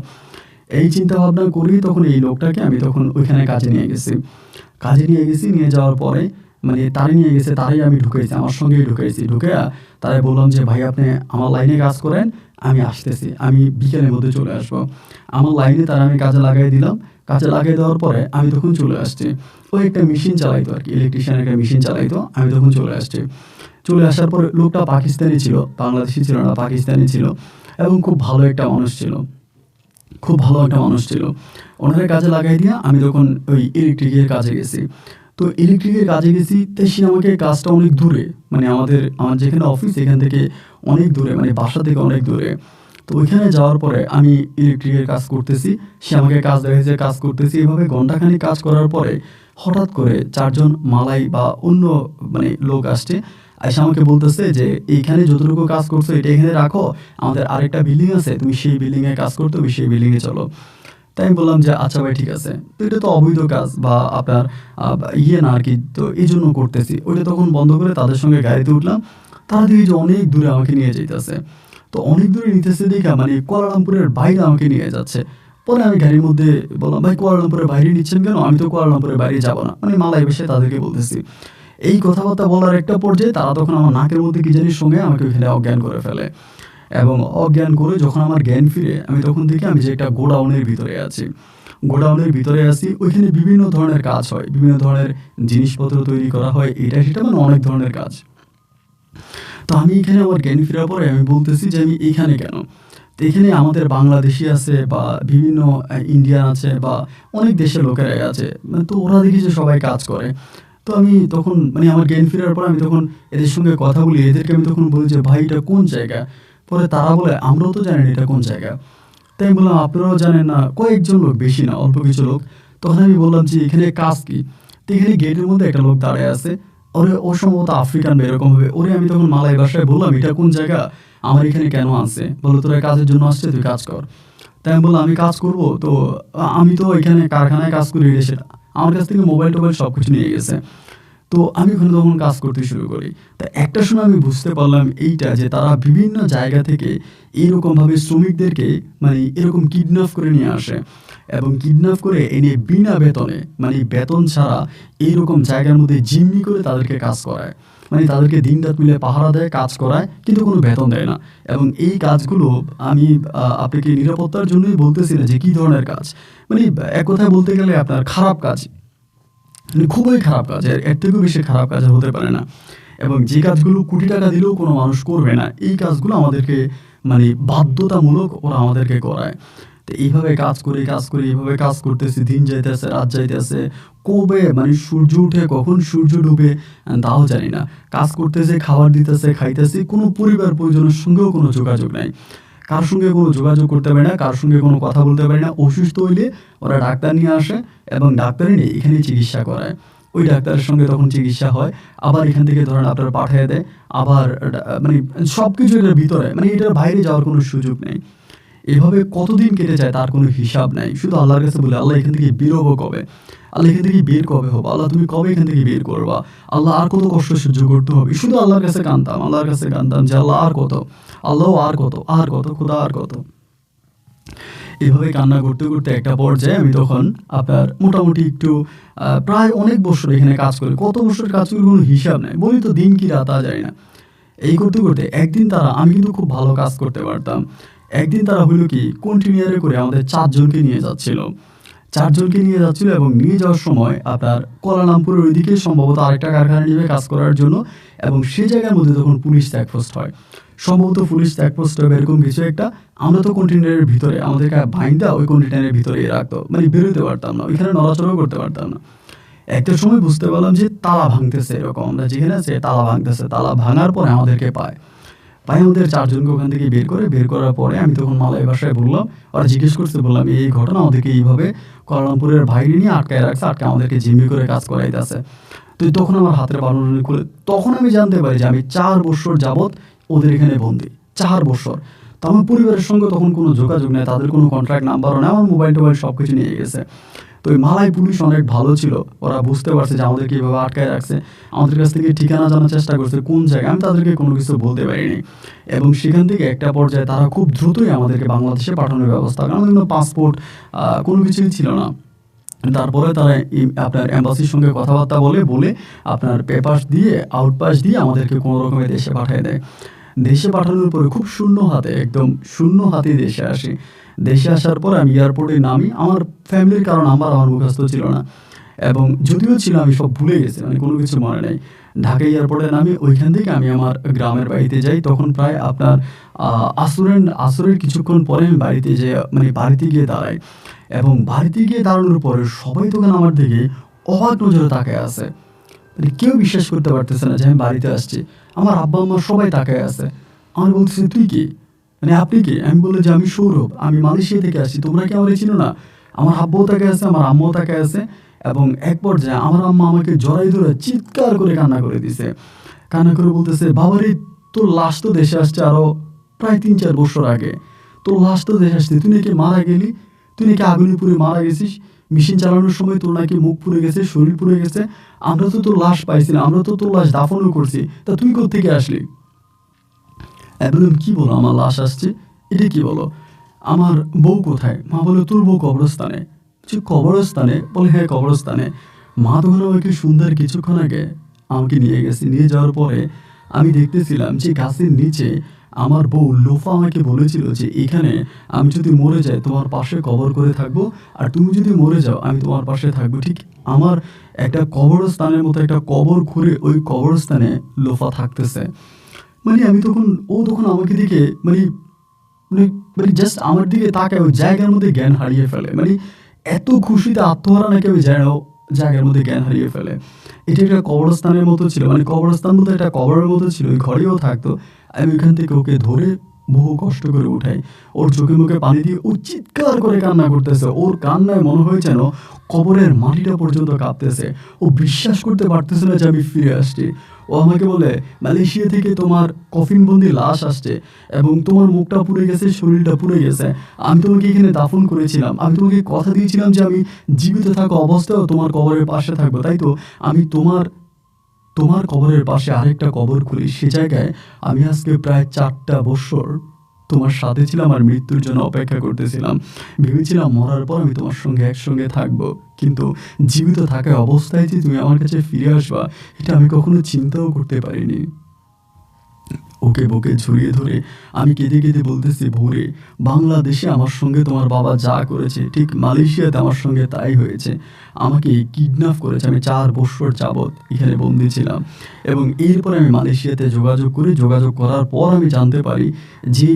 এই চিন্তা ভাবনা করেই তখন এই লোকটাকে আমি তখন ওইখানে কাজে নিয়ে গেছি। নিয়ে যাওয়ার পরে মানে তারে নিয়ে গেছে, তারাই আমি ঢুকাইছি, আমার সঙ্গেই ঢুকাইছি। ঢুকাইয়া তারে বললাম যে ভাই আপনি আমার লাইনে কাজ করেন, আমি আসতেছি, আমি বিকেলের মধ্যে চলে আসবো। আমার লাইনে তারা আমি কাজে লাগাই দিলাম। কাজে লাগিয়ে দেওয়ার পরে আমি তখন চলে আসছি। ওই একটা মেশিন চালাইতো আর কি, ইলেকট্রিশিয়ান একটা মেশিন চালাইতো, আমি তখন চলে আসছি। চলে আসার পরে লোকটা পাকিস্তানি ছিল, বাংলাদেশি ছিল না, পাকিস্তানি ছিল, এবং খুব ভালো একটা মানুষ ছিল, খুব ভালো একটা মানুষ ছিল। ওনাদের কাজে লাগাই দিয়া আমি তখন ওই ইলেকট্রিকের কাজে গেছি। তো ইলেকট্রিকের কাজে গেছি, তাই সে আমাকে কাজটা অনেক দূরে, মানে আমার যেখানে অফিস এখান থেকে অনেক দূরে, মানে বাসা থেকে অনেক দূরে। তো ওইখানে যাওয়ার পরে আমি ইলেকট্রিকের কাজ করতেছি, সে আমাকে কাজ দেখাইছে, কাজ করতেছি। এভাবে ঘন্টাখানেক কাজ করার পরে হঠাৎ করে ৪ জন মালাই বা অন্য মানে লোক আসছে, এসে আমাকে বলতেছে যে এইখানে যতটুকু কাজ করছো এটা এখানে রাখো, আমাদের আরেকটা বিল্ডিং আছে, তুমি সেই বিল্ডিংয়ে কাজ করতে হবে, সেই বিল্ডিংয়ে চলো। তাই আমি বললাম যে আচ্ছা ভাই ঠিক আছে। তো এটা তো অবৈধ কাজ বা আপনার ইয়ে না আর কি, তো এই জন্য করতেছি। ওইটা তখন বন্ধ করে তাদের সঙ্গে গাড়িতে উঠলাম। তারা দেখি যে অনেক দূরে আমাকে নিয়ে যাইতেছে। তো অনেক দূরে নিতেছে দেখা মানে কুয়ালালামপুরের বাইরে আমাকে নিয়ে যাচ্ছে। পরে আমি গাড়ির মধ্যে বললাম ভাই কুয়ালালামপুরের বাইরে নিচ্ছেন কেন? আমি তো কুয়ালালামপুরের বাইরে যাবো না, মানে মালাই বেশে তাদেরকে বলতেছি। এই কথাবার্তা বলার একটা পর্যায়ে তারা তখন আমার নাকের মধ্যে কি জানির সঙ্গে আমাকে ওইখানে অজ্ঞান করে ফেলে, এবং অজ্ঞান করে যখন আমার জ্ঞান ফিরে আমি তখন দেখি আমি যে একটা গোডাউনের ভিতরে আছি। গোডাউনের ভিতরে আছি, ওইখানে বিভিন্ন ধরনের কাজ হয়, বিভিন্ন ধরনের জিনিসপত্র তৈরি করা হয়, এটা সেটা মানে অনেক ধরনের কাজ। তো আমি এখানে আমার জ্ঞান ফেরার পরে আমি বলতেছি যে আমি এখানে কেন? তো এখানে আমাদের বাংলাদেশি আছে বা বিভিন্ন ইন্ডিয়ান আছে বা অনেক দেশের লোকেরাই আছে, মানে তো ওরা দেখি যে সবাই কাজ করে। তো আমি তখন মানে আমার জ্ঞান ফেরার পর আমি তখন এদের সঙ্গে কথা বলি, এদেরকে আমি তখন বলি যে ভাই এটা কোন জায়গা? পরে তারা বলে আমরাও তো জানি না এটা কোন জায়গা। তাই আমি বললাম আপনারাও জানেন না? কয়েকজন লোক, বেশি না, অল্প কিছু লোক। তখন আমি বললাম যে এখানে কাজ কি? তো এখানে গেটের মধ্যে একটা লোক দাঁড়ায় আছে। ওরে ও সম্ভবত আফ্রিকান বা এরকম হবে। ওরে আমি তখন মালয় ভাষায় বললাম এটা কোন জায়গা? আমার এখানে কেন আনছে? বললো তোরা কাজের জন্য আসছে, তুই কাজ কর। তাই আমি বললাম আমি কাজ করব তো আমি তো এখানে কারখানায় কাজ করি এটা সেটা। আমার কাছ থেকে মোবাইল-টোবাইল সবকিছু নিয়ে গেছে। তো আমি ওখানে তখন কাজ করতে শুরু করি। তা একটা সময় আমি বুঝতে পারলাম এইটা যে তারা বিভিন্ন জায়গা থেকে এরকমভাবে শ্রমিকদেরকে মানে এরকম কিডন্যাপ করে নিয়ে আসে এবং কিডন্যাপ করে এনে বিনা বেতনে মানে বেতন ছাড়া এইরকম জায়গার মধ্যে জিম্মি করে তাদেরকে কাজ করায়। মানে তাদেরকে দিন-রাত মিলে পাহারা দেয়, কাজ করায় কিন্তু কোনো বেতন দেয় না। এবং এই কাজগুলো আমি আপনাকে নিরাপত্তার জন্যই বলতেছি না যে কী ধরনের কাজ। মানে এক কথায় বলতে গেলে আপনার খারাপ কাজ। মানে খুবই খারাপ কাজ। এর থেকেও বেশি খারাপ কাজ আর হতে পারে না। এবং যে কাজগুলো কোটি টাকা দিলেও কোনো মানুষ করবে না, এই কাজগুলো আমাদেরকে মানে বাধ্যতামূলক ওরা আমাদেরকে করায়। তো এইভাবে কাজ করি, এভাবে কাজ করতেছি, দিন যাইতেছে, রাত যাইতেছে। কবে মানে সূর্য উঠে, কখন সূর্য ডুবে তাও জানি না। কাজ করতেছে, খাবার দিতেছে, খাইতেছি। কোনো পরিবার-পরিজনের সঙ্গেও কোনো যোগাযোগ নাই। কার সঙ্গে কোনো যোগাযোগ করতে পারি না, কার সঙ্গে কোনো কথা বলতে পারি না। অসুস্থ হইলে ওরা ডাক্তার নিয়ে আসে এবং ডাক্তার এনে এখানেই চিকিৎসা করায়। ওই ডাক্তারের সঙ্গে তখন চিকিৎসা হয়। আবার এখান থেকে ধরেন আপনার পাঠাইয়া দেয়। আবার মানে সবকিছু এটার ভিতরে, মানে এটার বাইরে যাওয়ার কোনো সুযোগ নেই। এভাবে কতদিন কেটে যায় তার কোনো হিসাব নাই। শুধু আল্লাহর কাছে বলি, আল্লাহ এখান থেকে বের হবো কবে? আল্লাহ এখান থেকে বের কবে হবো? আল্লাহ তুমি কবে এখান থেকে বের করবা? আল্লাহ আর কত কষ্ট সহ্য করতে হবে? শুধু আল্লাহর কাছে কাঁদতাম, আল্লাহর কাছে কাঁদতাম যে আল্লাহ আর কত? আল্লাহ আর কত? আর কত? খোদা আর কত? এভাবে কান্না করতে, করতে একটা পর্যায়ে আমি তখন আপনার মোটামুটি একটু প্রায় অনেক বছর এখানে কাজ করি। কত বছর কাজ করি কোনো হিসাব নাই। বলি তো দিন কি রাত তা জানি না। এই করতে, করতে একদিন তারা, আমি কিন্তু খুব ভালো কাজ করতে পারতাম। একদিন তারা হইল কি কন্টেইনারে করে আমাদের ৪ জনকে নিয়ে যাচ্ছিল। ৪ জনকে নিয়ে যাচ্ছিল এবং নিয়ে যাওয়ার সময় আপনার কুয়ালালামপুরের ওইদিকে সম্ভবত আরেকটা কারখানা নিবে কাজ করার জন্য এবং সে জায়গার মধ্যে তখন পুলিশ চেকপোস্ট হয়। সম্ভবত পুলিশ চেকপোস্ট হবে এরকম কিছু একটা। আমরা তো কন্টেইনারের ভিতরে আমাদেরকে বাইন্ধা ওই কন্টেইনারের ভিতরেই রাখতো। মানে বেরোতে পারতাম না। ওইখানে নড়াচড়াও করতে পারতাম না। একটা সময় বুঝতে পারলাম যে তালা ভাঙতেছে এরকম। আমরা যেখানে আছি তালা ভাঙতেছে। তালা ভাঙার পরে আমাদেরকে পায়। পায়ে আমাদের ৪ জনকে ওখান থেকে বের করে, বের করার পরে আমি তখন মালয় ভাষায় বললাম, ওরা জিজ্ঞেস করছে, বললাম এই ঘটনা আমাদেরকে এইভাবে কুয়ালালামপুরের বাইরে নিয়ে আটকায় রাখছে, আটকায় আমাদেরকে জিম্মি করে কাজ করাইতেছে। তো তখন আমার হাতের বাঁধন খুলে তখন আমি জানতে পারি যে আমি ৪ বছর যাবৎ ওদের এখানে বন্দী। ৪ বছর। তো আমার পরিবারের সঙ্গে তখন কোনো যোগাযোগ নেই, তাদের কোনো কন্ট্রাক্ট নাম্বারও নেই, আমার মোবাইল-টোবাইল সব কিছু নিয়ে গেছে। তো ওই মালয় পুলিশ অনেক ভালো ছিল। ওরা বুঝতে পারছে যে আমাদেরকে এভাবে আটকায় রাখছে। আমাদের কাছ থেকে ঠিকানা জানার চেষ্টা করছে কোন জায়গায়। আমি তাদেরকে কোনো কিছু বলতে পারিনি। এবং সেখান থেকে একটা পর্যায়ে তারা খুব দ্রুতই আমাদেরকে বাংলাদেশে পাঠানোর ব্যবস্থা করে। আমাদের কোনো পাসপোর্ট কোনো কিছুই ছিল না। তারপরে তারা আপনার এম্বাসির সঙ্গে কথাবার্তা বলে আপনার পেপারস দিয়ে, আউটপাস দিয়ে আমাদেরকে কোনো রকমে দেশে পাঠিয়ে দেয়। দেশে পাঠানোর পরে খুব শূন্য হাতে, একদম শূন্য হাতেই দেশে আসি। দেশে আসার পর আমি এয়ারপোর্টে নামি। আমার ফ্যামিলির কারো নাম্বার আমার মুখস্থ ছিল না এবং যদিও ছিল আমি সব ভুলে গেছি, মানে কোনো কিছু মনে নেই। ঢাকা এয়ারপোর্টে নামি, ওইখান থেকে আমি আমার গ্রামের বাড়িতে যাই। তখন প্রায় আপনার আসরের কিছুক্ষণ পরে আমি বাড়িতে যেয়ে মানে বাড়িতে গিয়ে দাঁড়াই এবং বাড়িতে গিয়ে দাঁড়ানোর পরে সবাই তখন আমার দিকে অবাক নজরে তাকায় আছে। মানে কেউ বিশ্বাস করতে পারতেছে না যে আমি বাড়িতে আসছি। আমার আব্বা-আম্মা সবাই তাকায় আছে। আমার বলতেছে, "তুই কে? মানে আপনি কে?" আমি বললাম যে, "আমি সৌরভ। আমি মালয়েশিয়া থেকে আসছি। তোমরা কি আমারে চিনো না?" আমার আব্বাও তাকায় আছে, আমার আম্মাও তাকায় আছে এবং এক পর্যায়ে আমার আম্মা আমাকে জড়াই ধরে চিৎকার করে কান্না করে দিছে। কান্না করে বলতেছে, "বাবারে তোর লাশ তো দেশে আসছে আরো প্রায় ৩-৪ বছর আগে। তোর লাশ তো দেশে আসছে। তুই নাকি মারা গেলি। তুই নাকি আগুনে পুড়ে মারা গেছিস। মেশিন চালানোর সময় তোর নাকি মুখ পুড়ে গেছে, শরীর পুড়ে গেছে। আমরা তো তোর লাশ পাইছি না। আমরা তো তোর লাশ দাফনও করছি। তা তুই কোত্থেকে আসলি?" আমি বললাম, "কি বলো আমার লাশ আসছে? এটা কি বলো? আমার বউ কোথায়?" মা বলে, "তোর বউ কবরস্থানে।" বলছি, "কবরস্থানে?" বলে, "হ্যাঁ কবরস্থানে।" মা তখন আমাকে সুন্দর কিছুক্ষণ আগে আমাকে নিয়ে গেছে। নিয়ে যাওয়ার পরে আমি দেখতেছিলাম যে গাছের নিচে আমার বউ লোফা আমাকে বলেছিল যে, "এখানে আমি যদি মরে যাই তোমার পাশে কবর করে থাকবো। আর তুমি যদি মরে যাও আমি তোমার পাশে থাকবো।" ঠিক আমার একটা কবরস্থানের মতো একটা কবর খুঁড়ে ওই কবরস্থানে লোফা থাকতেছে। মানে আমি তখন, ও তখন আমাকে দেখে মানে মানে মানে জাস্ট আমার দিকে তাকায় ওই জায়গার মধ্যে জ্ঞান হারিয়ে ফেলে। মানে এত খুশিতে আত্মহারা নাকি আমি জানি না। জায়গার মধ্যে জ্ঞান হারিয়ে ফেলে। এটা একটা কবরস্থানের মতো ছিল, মানে কবরস্থান বলতে একটা কবরের মতো ছিল, ওই ঘরেও থাকতো। আমি ওইখান থেকে ওকে ধরে বহু কষ্ট করে উঠাই, ওর চোখে মুখে পানি দিয়ে ও চিৎকার করে কান্না করতেছে, ওর কান্নায় মনে হয় যেন কবরের মাটিটা পর্যন্ত কাঁপতেছে। ও বিশ্বাস করতে পারতেছে না যে আমি ফিরে আসছি। ও আমাকে বলে, মালয়েশিয়া থেকে তোমার কফিনবন্দি লাশ আসছে এবং তোমার মুখটা পুড়ে গেছে, শরীরটা পুড়ে গেছে। আমি তোমাকে এখানে দাফন করেছিলাম, আমি তোমাকে কথা দিয়েছিলাম যে আমি জীবিত থাকা অবস্থায়ও তোমার কবরের পাশে থাকবো, তাই তো আমি তোমার তোমার কবরের পাশে আরেকটা কবর খুলি, সে জায়গায় আমি আজকে প্রায় 4টা বছর তোমার সাথে ছিলাম আর মৃত্যুর জন্য অপেক্ষা করতেছিলাম। ভেবেছিলাম মরার পর আমি তোমার সঙ্গে একসঙ্গে থাকবো, কিন্তু জীবিত থাকা অবস্থায় যে তুমি আমার কাছে ফিরে আসবা, এটা আমি কখনো চিন্তাও করতে পারিনি। ওকে বুকে ঝুলিয়ে ধরে আমি কেঁদে কেঁদে বলতেছি, ভোরে বাংলাদেশে আমার সঙ্গে তোমার বাবা যা করেছে, ঠিক মালয়েশিয়াতে আমার সঙ্গে তাই হয়েছে। আমাকে কিডন্যাপ করেছে, আমি 4 বছর যাবৎ এখানে বন্দি ছিলাম। এবং এরপরে আমি মালয়েশিয়াতে যোগাযোগ করি, যোগাযোগ করার পর আমি জানতে পারি যে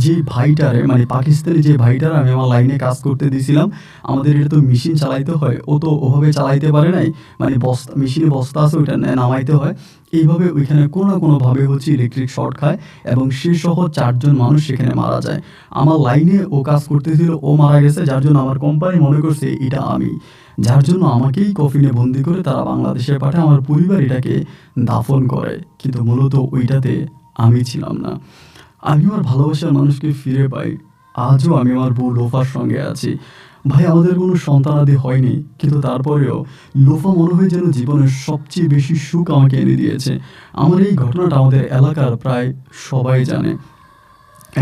যে ভাইটারে, মানে পাকিস্তানি যে ভাইটার আমি আমার লাইনে কাজ করতে দিয়েছিলাম, আমাদের এটা তো মেশিন চালাইতে হয়, ও তো ওভাবে চালাইতে পারে নাই, মানে বস্তা, মেশিনে বস্তা আছে ওইটা নামাইতে হয়। এইভাবে ওইখানে কোনো না কোনোভাবে হচ্ছে ইলেকট্রিক শর্ট খায় এবং সে সহ 4জন মানুষ সেখানে মারা যায়। আমার লাইনে ও কাজ করতেছিল, ও মারা গেছে, যার জন্য আমার কোম্পানি মনে করছে এটা আমি, যার জন্য আমাকেই কফিনে বন্দি করে তারা বাংলাদেশে পাঠায়, আমার পরিবার এটাকে দাফন করে, কিন্তু মূলত ওইটাতে আমি ছিলাম না। আমি আমার ভালোবাসার মানুষকে ফিরে পাই, আজও আমি আমার বউ লোফার সঙ্গে আছি। ভাই, আমাদের কোনো সন্তানাদি হয়নি, কিন্তু তারপরেও লোফা মনে হয় যেন জীবনের সবচেয়ে বেশি সুখ আমাকে এনে দিয়েছে। আমার এই ঘটনাটা আমাদের এলাকার প্রায় সবাই জানে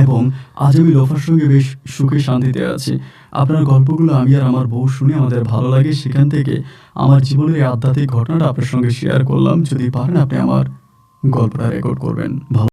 এবং আজ আমি লোফার সঙ্গে বেশ সুখে শান্তিতে আছি। আপনার গল্পগুলো আমি আর আমার বউ শুনে আমাদের ভালো লাগে, সেখান থেকে আমার জীবনের এই আধ্যাত্মিক ঘটনাটা আপনার সঙ্গে শেয়ার করলাম। যদি পারেন আপনি আমার গল্পটা রেকর্ড করবেন। ভালো